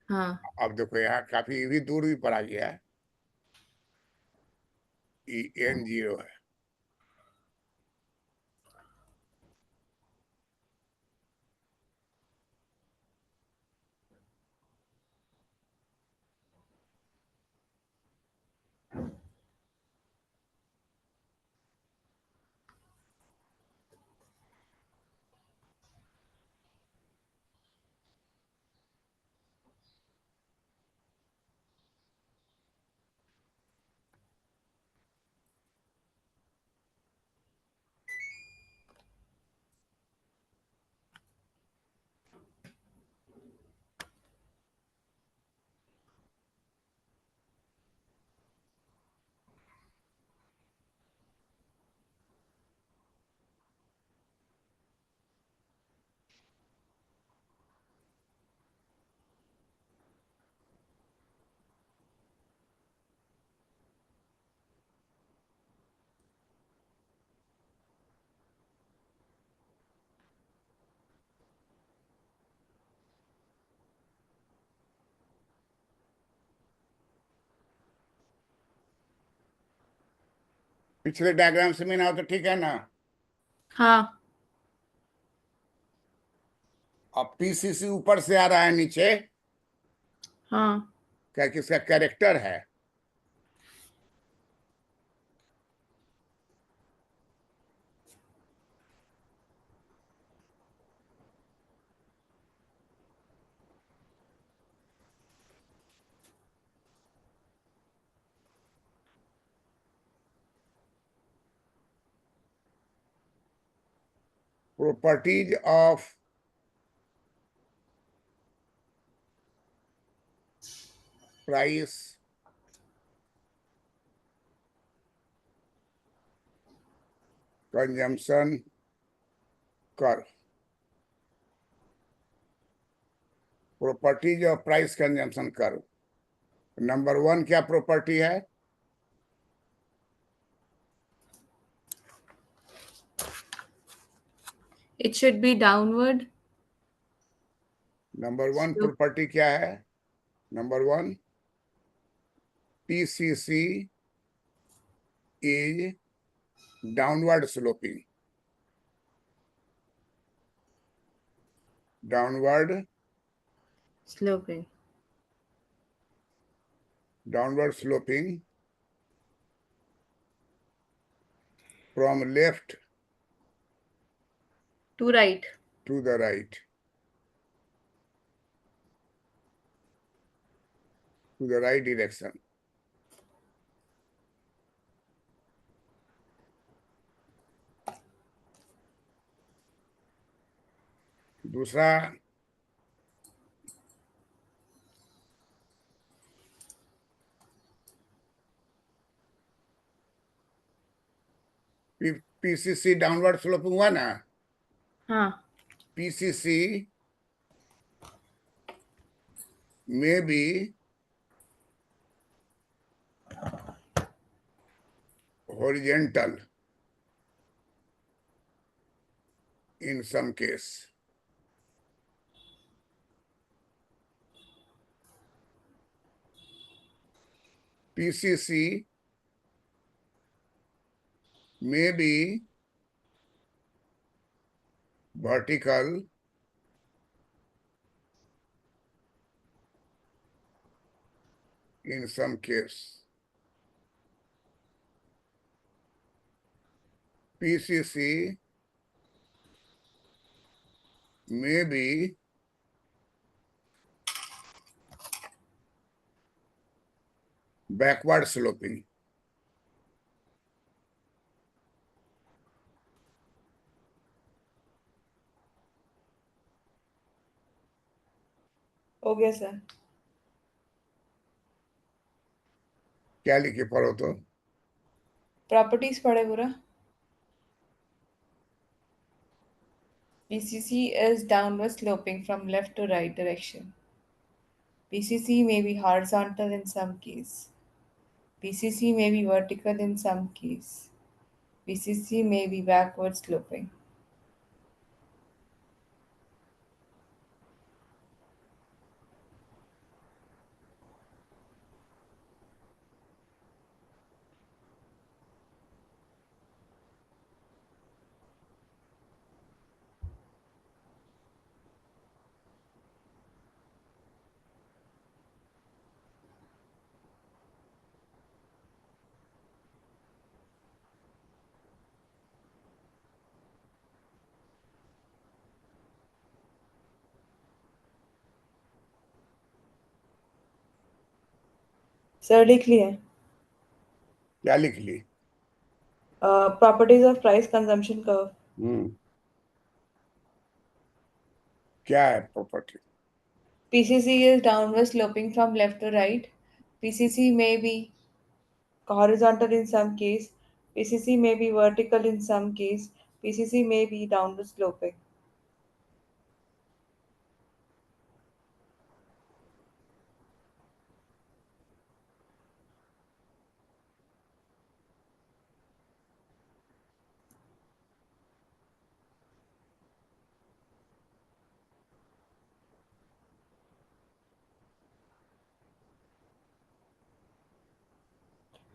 हाँ, अब देखो यहाँ काफी भी दूर भी पड़ा गया है, N0 है। पिछले डायग्राम से मिला हो तो ठीक है ना। हाँ अब पीसीसी ऊपर से आ रहा है नीचे, हाँ क्या किसका कैरेक्टर है। Properties of price consumption curve. Properties of price consumption curve. Number 1 क्या प्रॉपर्टी है? it should be downward number 1 slope. Property क्या है? Number 1, PCC is downward sloping. Downward sloping downward sloping from left to right. To the right, to the right direction. दूसरा, PCC downward sloping हुआ ना। हाँ PCC में be horizontal in some case. PCC may be vertical in some case. PCC may be backward sloping. हो गया sir. क्या लिखे पढ़ो तो। प्रॉपर्टीज पढ़े पूरा। PCC is downward sloping from left to right direction. PCC may be horizontal in some case. PCC may be vertical in some case. PCC may be backward sloping. Sir लिख लिया। क्या लिख ली? Properties of price consumption curve. क्या है property? PCC is downward sloping from left to right. PCC may be horizontal in some case. PCC may be vertical in some case. PCC may be downward sloping.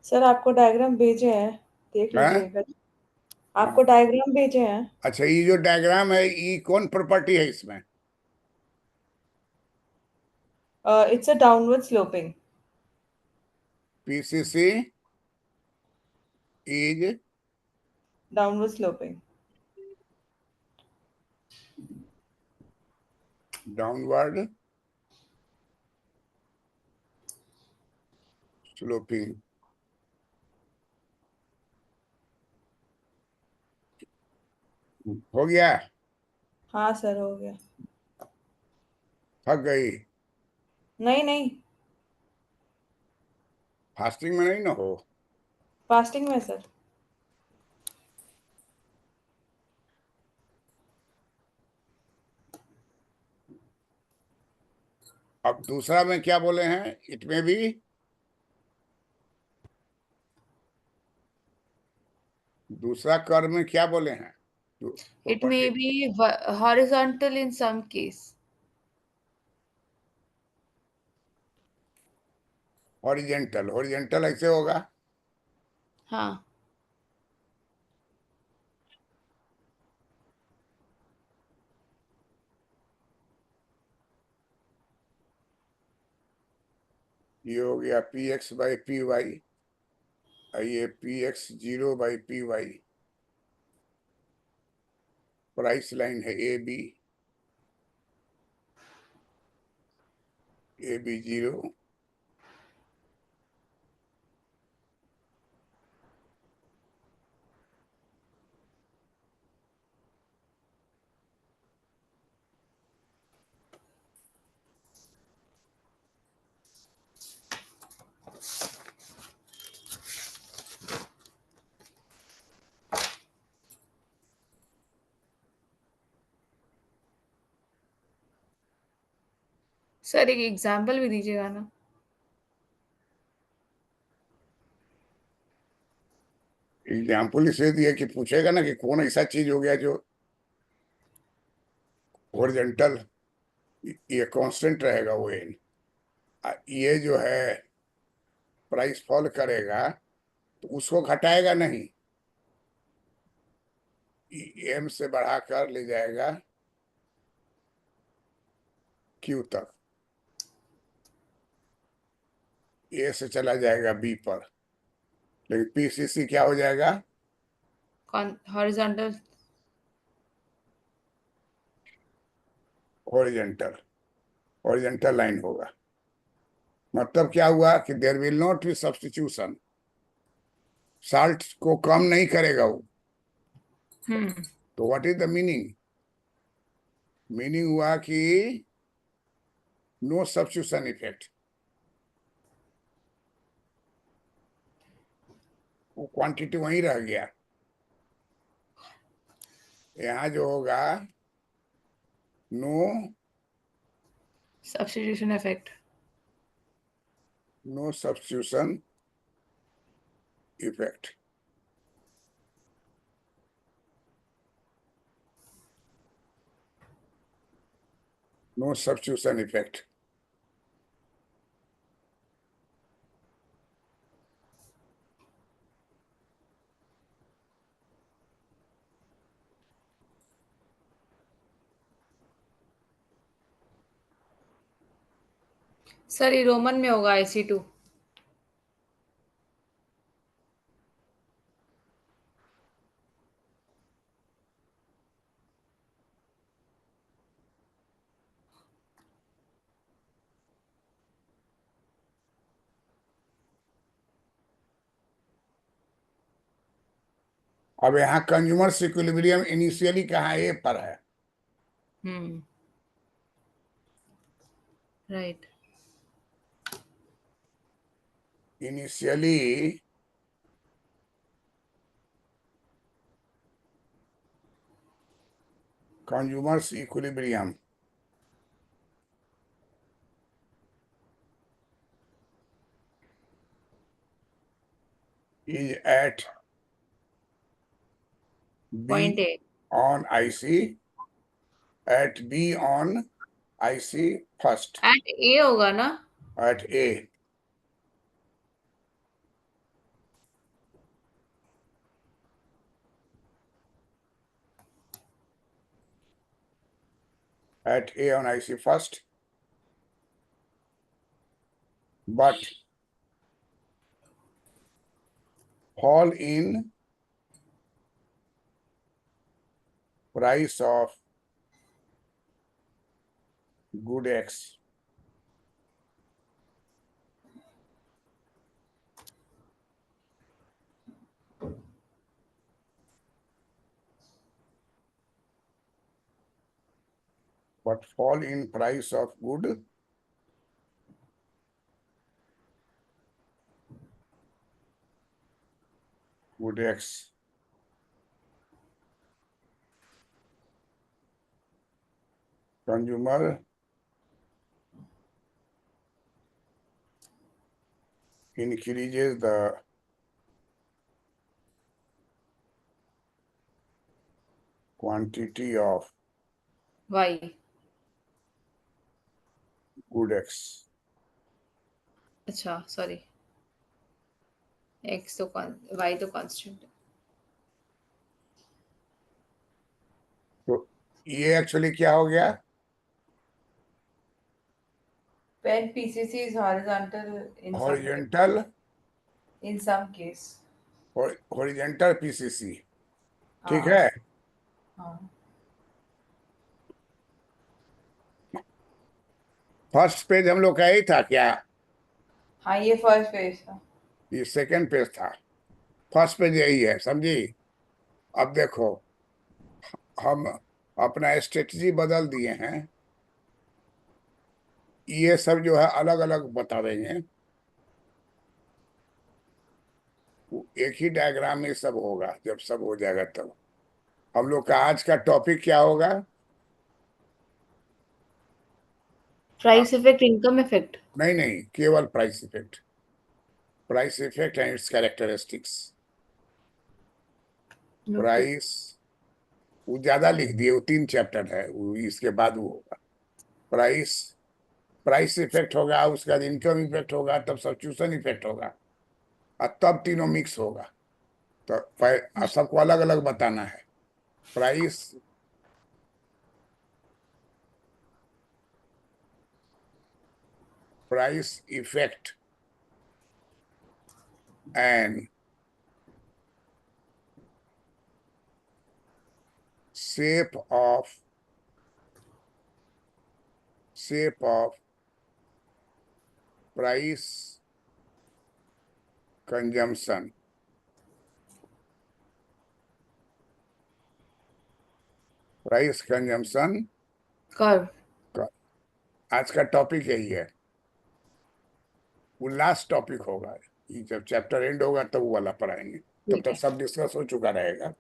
Sir आपको diagram भेजे हैं। देख हैं? लीजिएगा, आपको diagram भेजे हैं। अच्छा, ये जो डायग्राम है, ये कौन प्रॉपर्टी है इसमें? It's a downward sloping. PCC is downward sloping. Downward sloping. हो गया? हाँ सर, हो गया। थक गई? नहीं नहीं, फास्टिंग में नहीं ना हो? फास्टिंग में सर। अब दूसरा में क्या बोले हैं? इट में भी दूसरा कर में क्या बोले हैं? It may be horizontal in some case. Horizontal, horizontal ऐसे होगा। हाँ, ये हो गया P X by P Y, ये P X 0/py। Price line है ए बी 0। सर एक एग्जाम्पल भी दीजिएगा ना। एग्जाम्पल इसलिए दिया कि पूछेगा ना कि कौन ऐसा चीज हो गया जो हॉरिजेंटल, ये कांस्टेंट रहेगा वो एन। ये जो है प्राइस फॉल करेगा तो उसको घटाएगा नहीं, एम से बढ़ाकर ले जाएगा क्यू तक, ए से चला जाएगा बी पर। लेकिन पीसीसी क्या हो जाएगा? हॉरिजॉन्टल। हॉरिजेंटल, हॉरिजेंटल लाइन होगा। मतलब क्या हुआ कि there will not be substitution, salt को कम नहीं करेगा वो। तो what is the meaning? Meaning हुआ कि नो सब्स्टिट्यूशन इफेक्ट, वो क्वांटिटी वहीं रह गया। यहाँ जो होगा no substitution effect. No substitution effect. No substitution effect. Sir ये रोमन में होगा IC2। अब यहाँ कंज्यूमर इक्विलिब्रियम इनिशियली कहाँ ए पर है? Right. Initially consumer equilibrium is at point B A. on IC, at B on IC first, at A होगा ना। at A। at A on IC first, but fall in price of good X. But fall in price of good X. Consumer increases the quantity of Y. good X. अच्छा sorry, x तो y तो constant है। तो ये actually क्या हो गया? When PCC is horizontal horizontal in some case. Horizontal PCC, ठीक हाँ है। हाँ फर्स्ट पेज हम लोग का ही था क्या? हाँ, ये फर्स्ट पेज था। ये सेकंड पेज था, फर्स्ट पेज यही है, समझी? अब देखो, हम अपना स्ट्रेटजी बदल दिए हैं। ये सब जो है अलग अलग बता देंगे, एक ही डायग्राम में सब होगा। जब सब हो जाएगा तब हम लोग का आज का टॉपिक क्या होगा? Price effect, income effect. नहीं नहीं, केवल price effect, price effect and it's characteristics. Price वो ज्यादा लिख दिए, वो 3 चैप्टर है, वो इसके बाद वो होगा। प्राइस प्राइस इफेक्ट होगा, उसके बाद इनकम इफेक्ट होगा, तब सब्स्टिट्यूशन इफेक्ट होगा, और तब तीनों मिक्स होगा। तो सबको अलग अलग बताना है। Price price effect and shape of price consumption। Price consumption curve. का आज का टॉपिक यही है। वो लास्ट टॉपिक होगा, ये जब चैप्टर एंड होगा तब वो वाला पढ़ाएंगे, तब तक सब डिस्कस हो चुका रहेगा।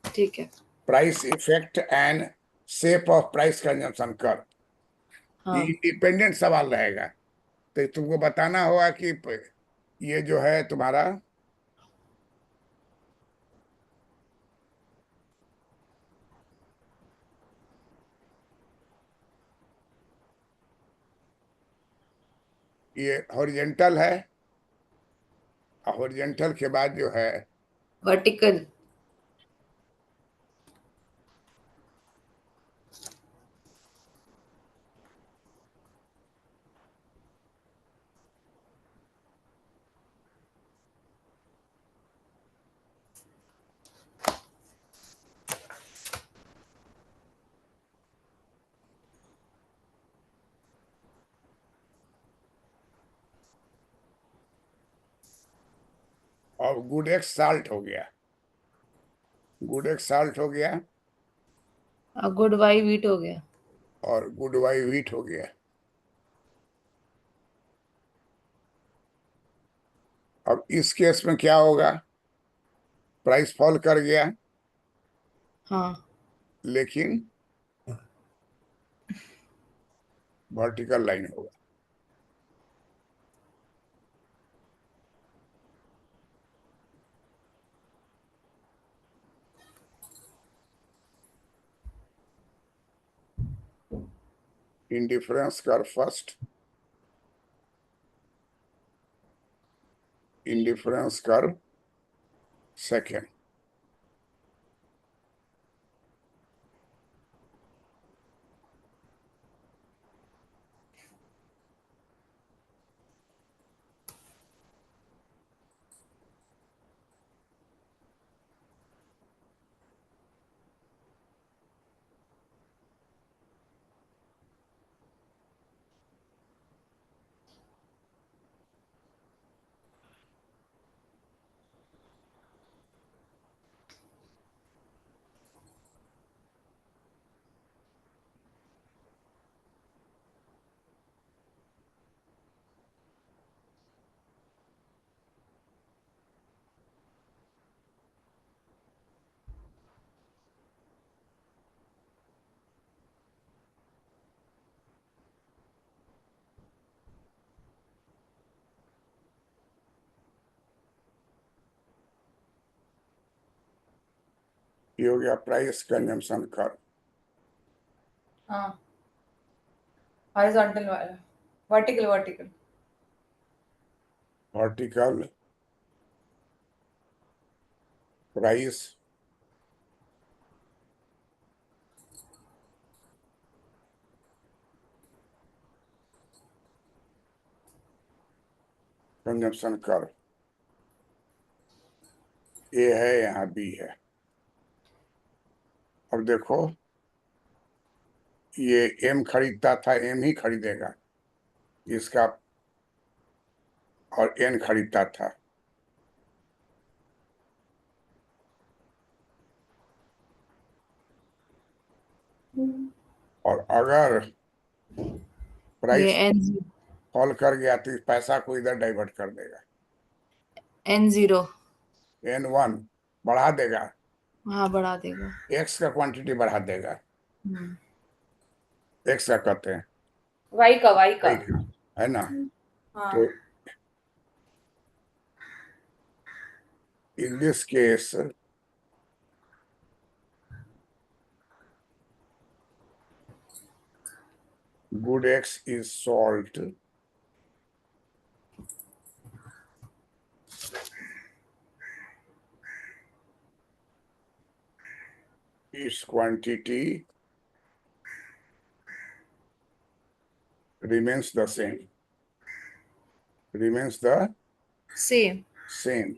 ठीक है। Price effect and shape of price consumption curve, ये हाँ इंडिपेंडेंट सवाल रहेगा। तो तुमको बताना होगा कि ये जो है तुम्हारा ये हॉरिजेंटल है, हॉरिजेंटल के बाद जो है वर्टिकल। और गुड एक्स साल्ट हो गया, गुड एक्स साल्ट हो गया, गुड वाई वीट हो गया। और गुड वाई व्हीट हो गया। अब इस केस में क्या होगा? प्राइस फॉल कर गया, हाँ लेकिन वर्टिकल लाइन होगा। Indifference curve first, indifference curve second. ये हो गया प्राइस कंजम्पशन कर्व। हाँ, हॉरिजॉन्टल वाला, vertical vertical. Vertical price consumption curve, A है, यहाँ बी है। अब देखो, ये एम खरीदता था, एम ही खरीदेगा इसका, और एन खरीदता था। और अगर ये प्राइस एन फॉल कर गया तो इस पैसा को इधर डाइवर्ट कर देगा। N0। N1 बढ़ा देगा, हाँ, बढ़ा देगा। एक्स का क्वांटिटी बढ़ा देगा। हम्म। एक्स का कहते हैं, वाई का, वाई का। ठीक है ना। हाँ। तो in this case, good X is salt its quantity remains the same. Remains the same. same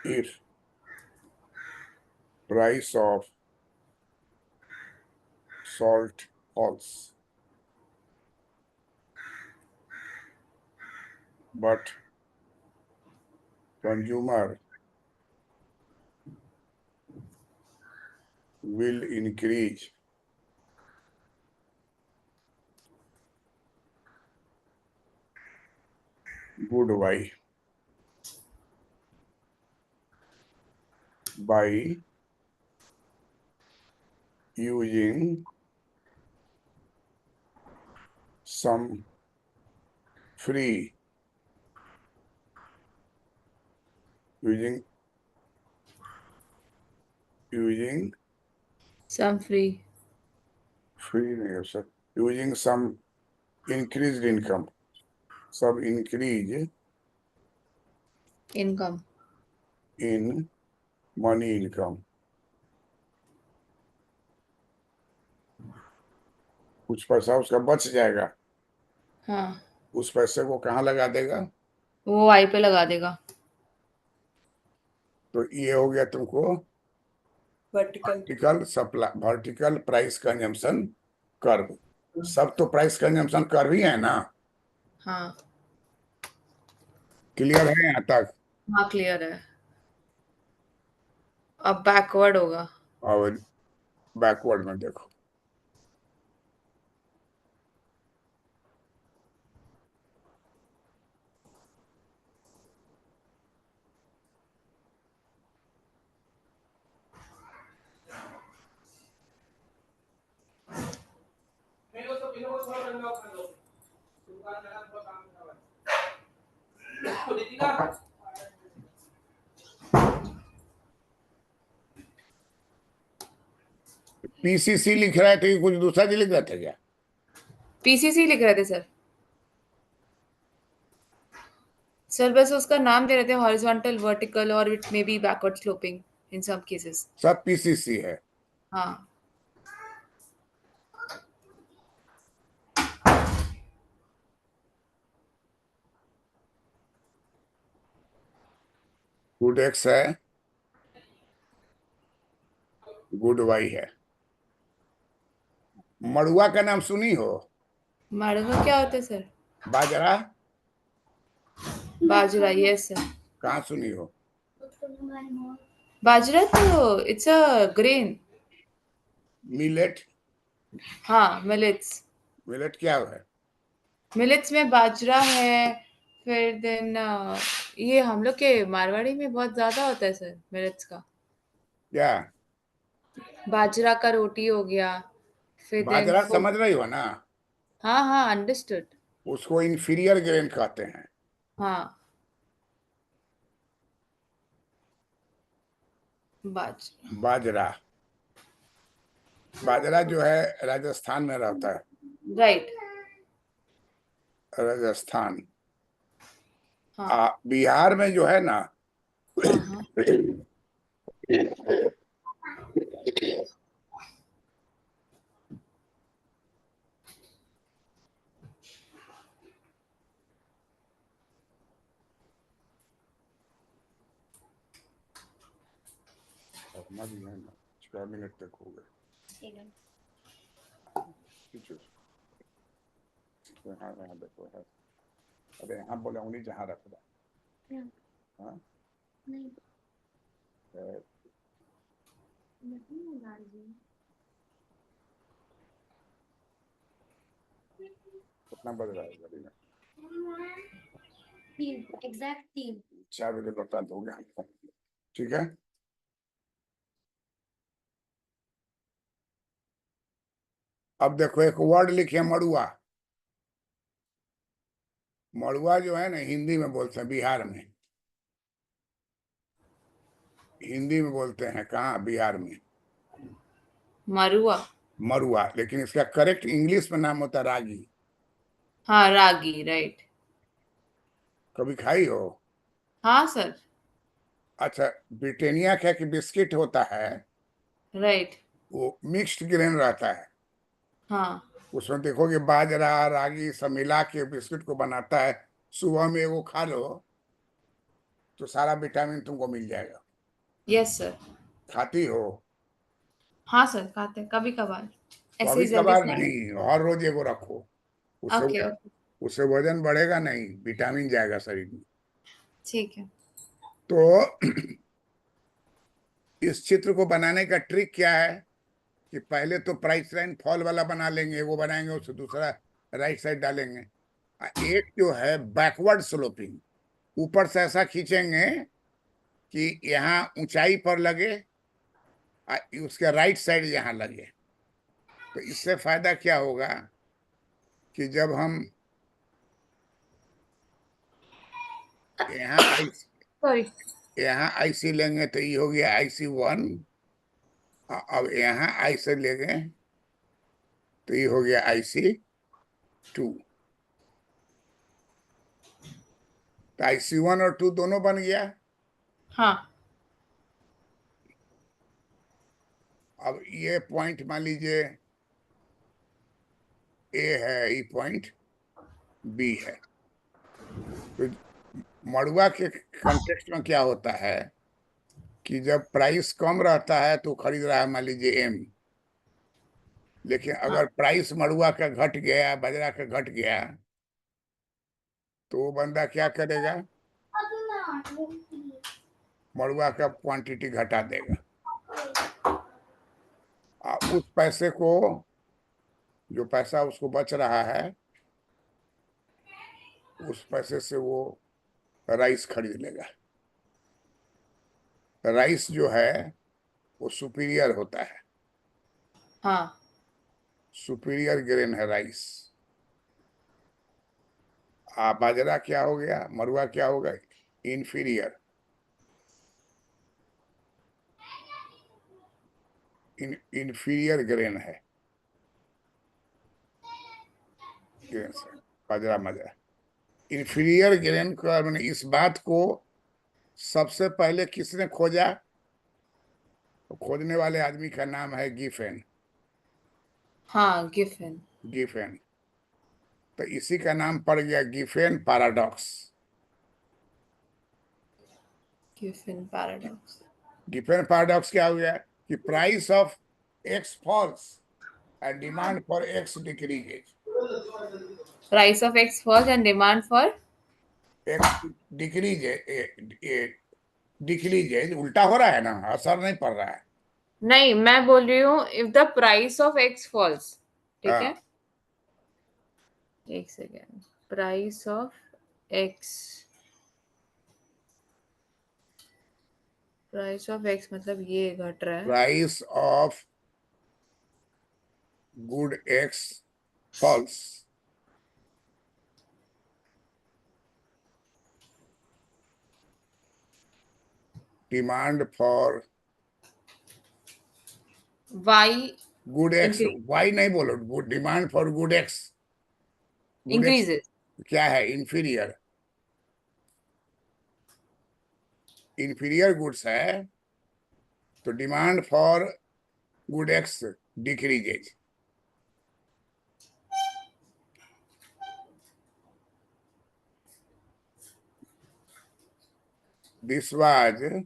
if price of salt falls. But consumer will increase good Y by using some free using some free. free नहीं हो सर, using some increased income, some increase income. in money income. कुछ पैसा उसका बच जाएगा, हाँ, उस पैसे को कहाँ लगा देगा? वो वाई पे लगा देगा। तो ये हो गया तुमको vertical. Vertical supply, vertical price consumption curve. सब तो प्राइस कंजम्पशन कर्व ही है ना। हाँ। क्लियर है यहाँ तक? हाँ, क्लियर है। अब बैकवर्ड होगा। और बैकवर्ड में देखो, पीसीसी लिख रहा है तो ये कुछ दूसरा जी लिख रहा था क्या? पीसीसी लिख रहे थे सर। सर बस उसका नाम दे रहे थे, हॉरिजॉन्टल, वर्टिकल, और it may be backward sloping in some cases. सब पीसीसी है। हाँ। गुड एक्स है, गुड वाई है। मड़ुआ का नाम सुनी हो? माड़वा क्या होता है सर? बाजरा बाजरा, यस सर। कहाँ सुनी हो? बाजरा तो इट्स अ ग्रेन। मिलेट, हाँ, मिलेट्स। मिलेट क्या है? मिलेट्स में बाजरा है। फिर देन ये हम लोग के मारवाड़ी में बहुत ज्यादा होता है सर, मिलेट्स का। क्या? बाजरा का रोटी हो गया। फिर देन बाजरा समझ रही हो ना? हाँ हाँ, अंडरस्टूड। उसको इंफीरियर ग्रेन कहते हैं। हाँ। बाज बाजरा। बाजरा जो है राजस्थान में रहता है, राइट। राजस्थान। हाँ बिहार में जो है ना, हाँ हाँ। अपना भी है ना, 6 मिनट तक हो गए। ठीक है। पीछे से। तो यहाँ देखो है, अरे यहाँ बोले उंगली जहाँ रख रहा। हाँ, हाँ, नहीं है, नहीं लगा रही कितना बज रहा है घड़ी में? 3 एग्जैक्ट 3। 4 बजे लौटा दोगे हमको, ठीक है। अब देखो एक वर्ड लिखिए, मड़ुआ। मड़ुआ जो है ना, हिंदी में बोलते हैं बिहार में, हिंदी में बोलते हैं कहाँ, बिहार में मरुआ। मरुआ, लेकिन इसका करेक्ट इंग्लिश में नाम होता है रागी। हाँ रागी, राइट। कभी खाई हो? हाँ सर। अच्छा, ब्रिटानिया क्या कि बिस्किट होता है, राइट। वो मिक्स्ड ग्रेन रहता है। हाँ। उसमें देखोगे बाजरा रागी सब मिला के बिस्किट को बनाता है। सुबह में वो खा लो तो सारा विटामिन तुमको मिल जाएगा। Yes sir. खाती हो? हाँ सर, खाते हैं कभी कभार, ऐसे कभी ही जल्दी कभार से। नहीं, हर रोज एगो रखो। उससे ओके ओके। उससे वजन बढ़ेगा नहीं, विटामिन जाएगा शरीर में। ठीक है। तो इस चित्र को बनाने का ट्रिक क्या है कि पहले तो प्राइस लाइन फॉल वाला बना लेंगे, वो बनाएंगे, उससे दूसरा राइट साइड डालेंगे। एक जो है बैकवर्ड स्लोपिंग, ऊपर से ऐसा खींचेंगे कि यहाँ ऊंचाई पर लगे, उसके राइट साइड यहाँ लगे। तो इससे फायदा क्या होगा कि जब हम यहाँ आई सॉरी। यहाँ IC लेंगे तो ये हो गया IC1, अब यहाँ आई से लेंगे तो ये हो गया IC2। तो IC1 और 2 दोनों बन गया। हाँ अब ये पॉइंट मान लीजिए A है, ये पॉइंट B है। तो मड़ुआ के कंटेक्स्ट में क्या होता है कि जब प्राइस कम रहता है तो खरीद रहा है मान लीजिए M, लेकिन हाँ। अगर प्राइस मड़ुआ का घट गया, बाजरा का घट गया, तो वो बंदा क्या करेगा, मड़ुआ का क्वांटिटी घटा देगा। उस पैसे को, जो पैसा उसको बच रहा है, उस पैसे से वो राइस खरीद लेगा। राइस जो है वो सुपीरियर होता है, हाँ। सुपीरियर ग्रेन है राइस। बाजरा क्या हो गया, मरुआ क्या होगा, इन्फीरियर। इन्फीरियर ग्रेन है, ग्रेन से बाजरा मजरा। इन्फीरियर ग्रेन का मैंने इस बात को सबसे पहले किसने खोजा, तो खोजने वाले आदमी का नाम है गिफेन। हाँ गिफिन। गिफेन, तो इसी का नाम पड़ गया Giffen paradox. Giffen paradox. Giffen paradox क्या हो गया कि price of X falls and demand for X decreases. Price of X falls and demand for. X decreases, decreases उल्टा हो रहा है ना, असर नहीं पड़ रहा है। नहीं, मैं बोल रही हूँ if the price of X falls. ठीक है, हाँ, एक second. Price of X, price of X मतलब ये घट रहा है। Price of good X falls, demand for Y good X, increase, Y नहीं बोलो, good demand for good X. Good X increases. क्या है? इंफीरियर, इंफीरियर गुड्स है, तो demand for good X decreases. This was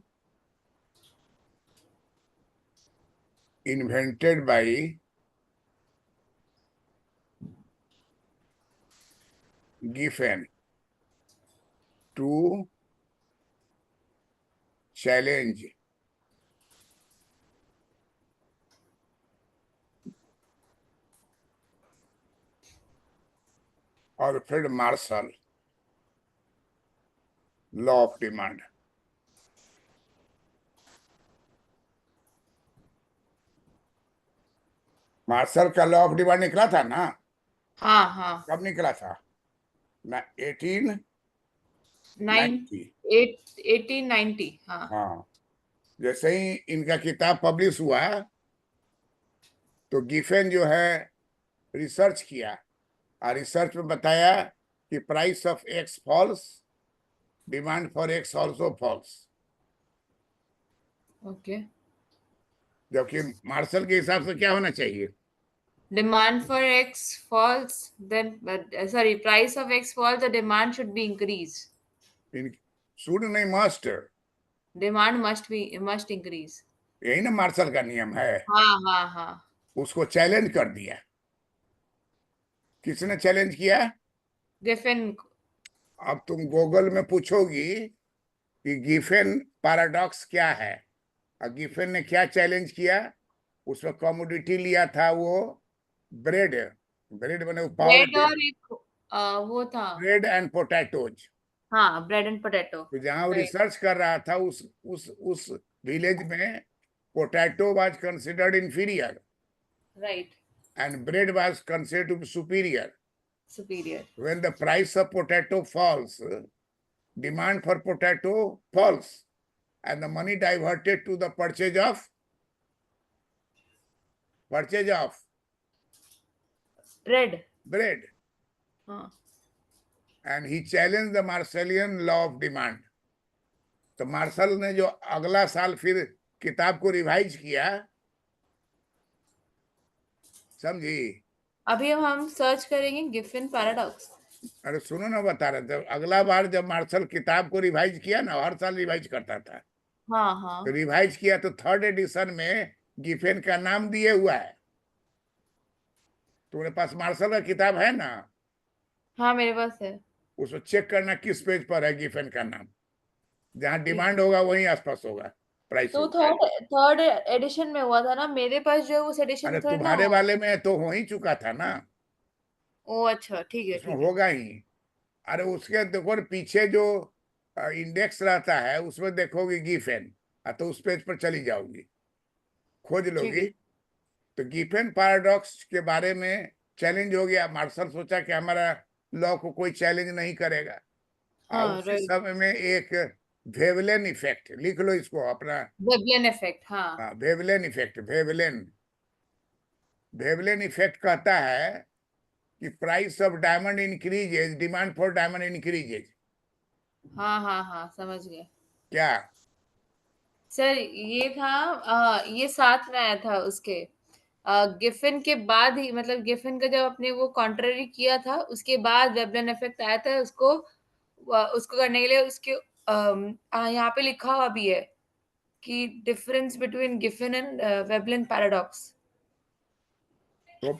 invented by Giffen to challenge Alfred Marshall law of demand। Marshall का law of demand निकला था ना? हाँ हाँ, कब निकला था? ना 1890। 1890, हाँ। हाँ, जैसे ही इनका किताब पब्लिश हुआ तो गिफेन जो है रिसर्च किया, और रिसर्च में बताया कि price of X falls, demand for X also falls. Okay. जबकि मार्शल के हिसाब से क्या होना चाहिए? Demand for X falls, then sorry, price of X falls, the demand should be increased. In should नहीं, मस्ट। Demand must increase. यही ना मार्शल का नियम है। हाँ हाँ हाँ, उसको चैलेंज कर दिया। किसने चैलेंज किया? Giffen. अब तुम गूगल में पूछोगी कि गिफेन पैराडॉक्स क्या है, और गिफेन ने क्या चैलेंज किया? उसमें कमोडिटी लिया था वो ब्रेड, ब्रेड बने पावर, ब्रेड और एक वो था। Bread and potatoes. हाँ, ब्रेड एंड पोटैटो। तो जहां वो राइट रिसर्च कर रहा था उस विलेज में potato was considered inferior right, and bread was considered to be superior। Superior. When the price of potato falls, demand for potato falls, and the money diverted to the purchase of bread. bread। हाँ, And he challenged the Marshallian law of demand। तो martial ने जो अगला साल फिर किताब को revise किया, समझी? अभी हम सर्च करेंगे गिफिन पैराडॉक्स। अरे सुनो ना, बता रहे थे, अगला बार जब मार्शल किताब को रिवाइज किया ना, हर साल रिवाइज करता था, हाँ तो हाँ रिवाइज किया तो थर्ड एडिशन में गिफेन का नाम दिए हुआ है। तुम्हारे पास मार्शल का किताब है ना? हाँ, मेरे पास है। उसको चेक करना किस पेज पर है गिफेन का नाम। जहां ठीक डिमांड है। होगा वहीं आसपास होगा प्राइस तो होगा। थर्ड थर्ड एडिशन में हुआ था ना, मेरे पास जो है उस एडिशन अरे में थोड़ी ना तुम्हारे हुआ। वाले में तो हो ही चुका था ना, ओ अच्छा, ठीक है उसमें ठीक है। होगा ही। अरे उसके देखो ना, पीछे जो इंडेक्स रहता है उसमें देखोगे गिफेन, तो उस पेज पर चली जाओगी, खोज ठीक लोगी। है। तो गिफेन पैराडॉक्स के बारे में चैलेंज हो गया। मार्शल सोचा कि हमारा लॉ को कोई चैलेंज नहीं करेगा। और हाँ उसी राइट, समय में एक वेवलेन इफेक्ट, लिख लो इसको अपना। वेवलेन इफेक्ट, हाँ। हाँ, वेवलेन इफेक्ट, वेवलेन, वेवलेन इफेक्ट कहता है कि price of diamond increases, demand for diamond increases. हाँ हाँ हाँ, समझ गए। क्या? सर ये था, ये साथ में आया था उसके, गिफिन के बाद ही, मतलब गिफिन का जब अपने वो कॉन्ट्ररी किया था उसके बाद वेवलेन इफेक्ट आया था। उसको उसको करने के लिए उसके यहाँ पे लिखा हुआ भी है कि difference between Giffen and Veblen paradox. तो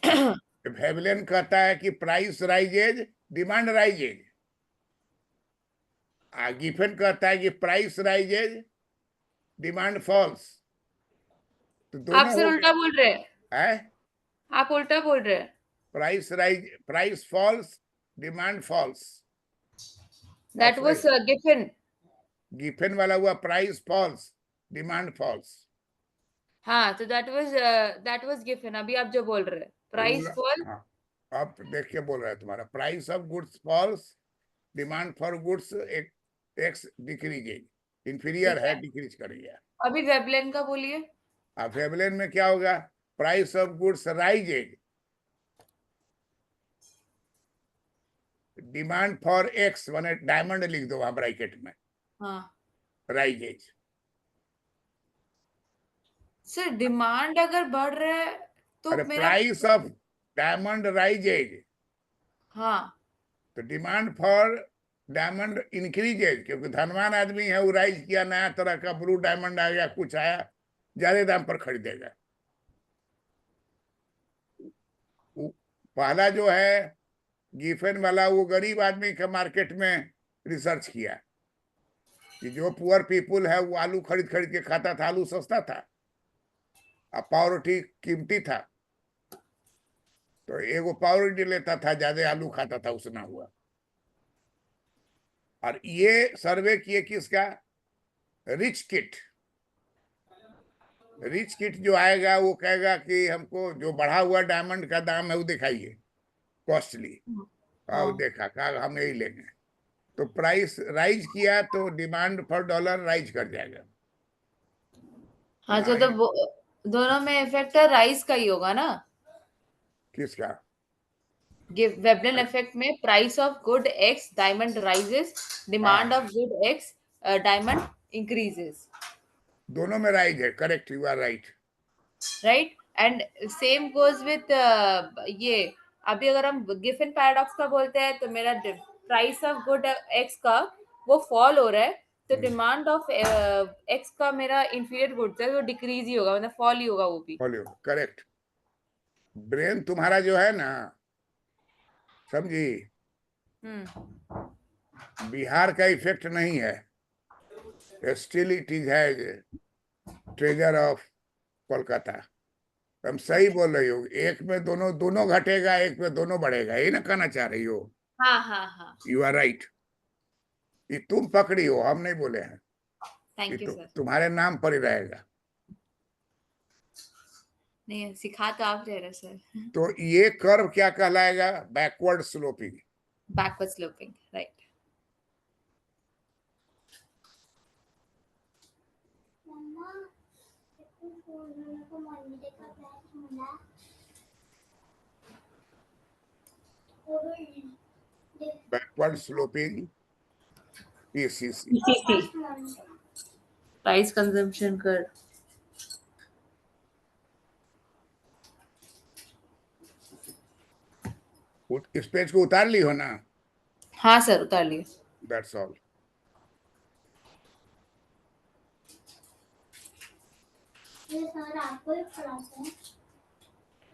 वेवलेन कहता है कि price rises, demand rises. Giffen कहता है कि प्राइस राइजेज, डिमांड फॉल्स। तो आप दोनों सर हो उल्टा गए। बोल रहे हैं, है आप उल्टा बोल रहे हैं। Price rise, price falls, demand falls. That was Giffen. Giffen वाला हुआ प्राइस फॉल्स, डिमांड फॉल्स। हाँ, तो दैट वाज गिफिन। अभी आप जो बोल रहे हैं प्राइस फॉल। हाँ, अब देख के बोल रहा है तुम्हारा, price of goods falls, demand for goods एक एक्स डिक्रीजेज, इंफीरियर ठीक है, है, डिक्रीज करेगा। अभी वेवलेन का बोलिए। अब वेवलेन में क्या होगा? price of goods rises, demand for X माने डायमंड लिख दो वहां ब्रैकेट में, हाँ rises. सर, डिमांड अगर बढ़ रहा है तो अरे मेरा प्राइस ऑफ डायमंड राइजेज, हाँ तो डिमांड फॉर डायमंड इंक्रीजेज, क्योंकि धनवान आदमी है वो राइज किया, नया तरह का ब्लू डायमंड आ गया, कुछ आया, ज्यादा दाम पर खरीदेगा। पहला जो है गिफेन वाला, वो गरीब आदमी का मार्केट में रिसर्च किया कि जो पुअर पीपुल है वो आलू खरीद खरीद के खाता था, आलू सस्ता था और पावरोटी कीमती था, तो एगो पावरोटी लेता था, ज्यादा आलू खाता था, उसना हुआ। और ये सर्वे किए किसका, रिच किट। रिच किट जो आएगा वो कहेगा कि हमको जो बढ़ा हुआ डायमंड का दाम है वो दिखाइए, कॉस्टली। अब देखा कहा हम यही लेंगे, तो प्राइस राइज किया तो डिमांड फॉर डॉलर राइज कर जाएगा। हाँ, तो दोनों में इफेक्ट है राइस का ही होगा ना। किसका? वेबलन इफेक्ट में price of good X diamond rises, demand of good X diamond increases, दोनों में राइज है, correct, you are right. Right. And same goes with ये, अभी अगर हम गिफन पैराडॉक्स का बोलते हैं तो मेरा प्राइस ऑफ गुड एक्स का वो फॉल हो रहा है, तो डिमांड ऑफ एक्स का मेरा इंफीरियर गुड्स है वो डिक्रीज ही होगा, मतलब फॉल ही होगा वो भी। Follow, correct. ब्रेन तुम्हारा जो है ना, समझी, बिहार का इफेक्ट नहीं है, स्टिल इट इज है ट्रेजर ऑफ कोलकाता। हम सही बोल रही हो, एक में दोनों दोनों घटेगा, एक में दोनों बढ़ेगा, यही ना कहना चाह रही हो। हाँ हाँ हाँ, यू आर राइट, ये तुम पकड़ी हो, हम नहीं बोले हैं, ये थैंक यू सर। तुम्हारे नाम पर ही रहेगा। नहीं, सिखा तो आप रहे सर। तो ये कर्व क्या कहलाएगा, backward sloping. Backward sloping, right. Backward sloping PCC. PCC, price consumption कर। इस पेज को उतार ली हो ना? हाँ सर, उतार लिए। That's all. ये सर आपको ही पढ़ाते हैं।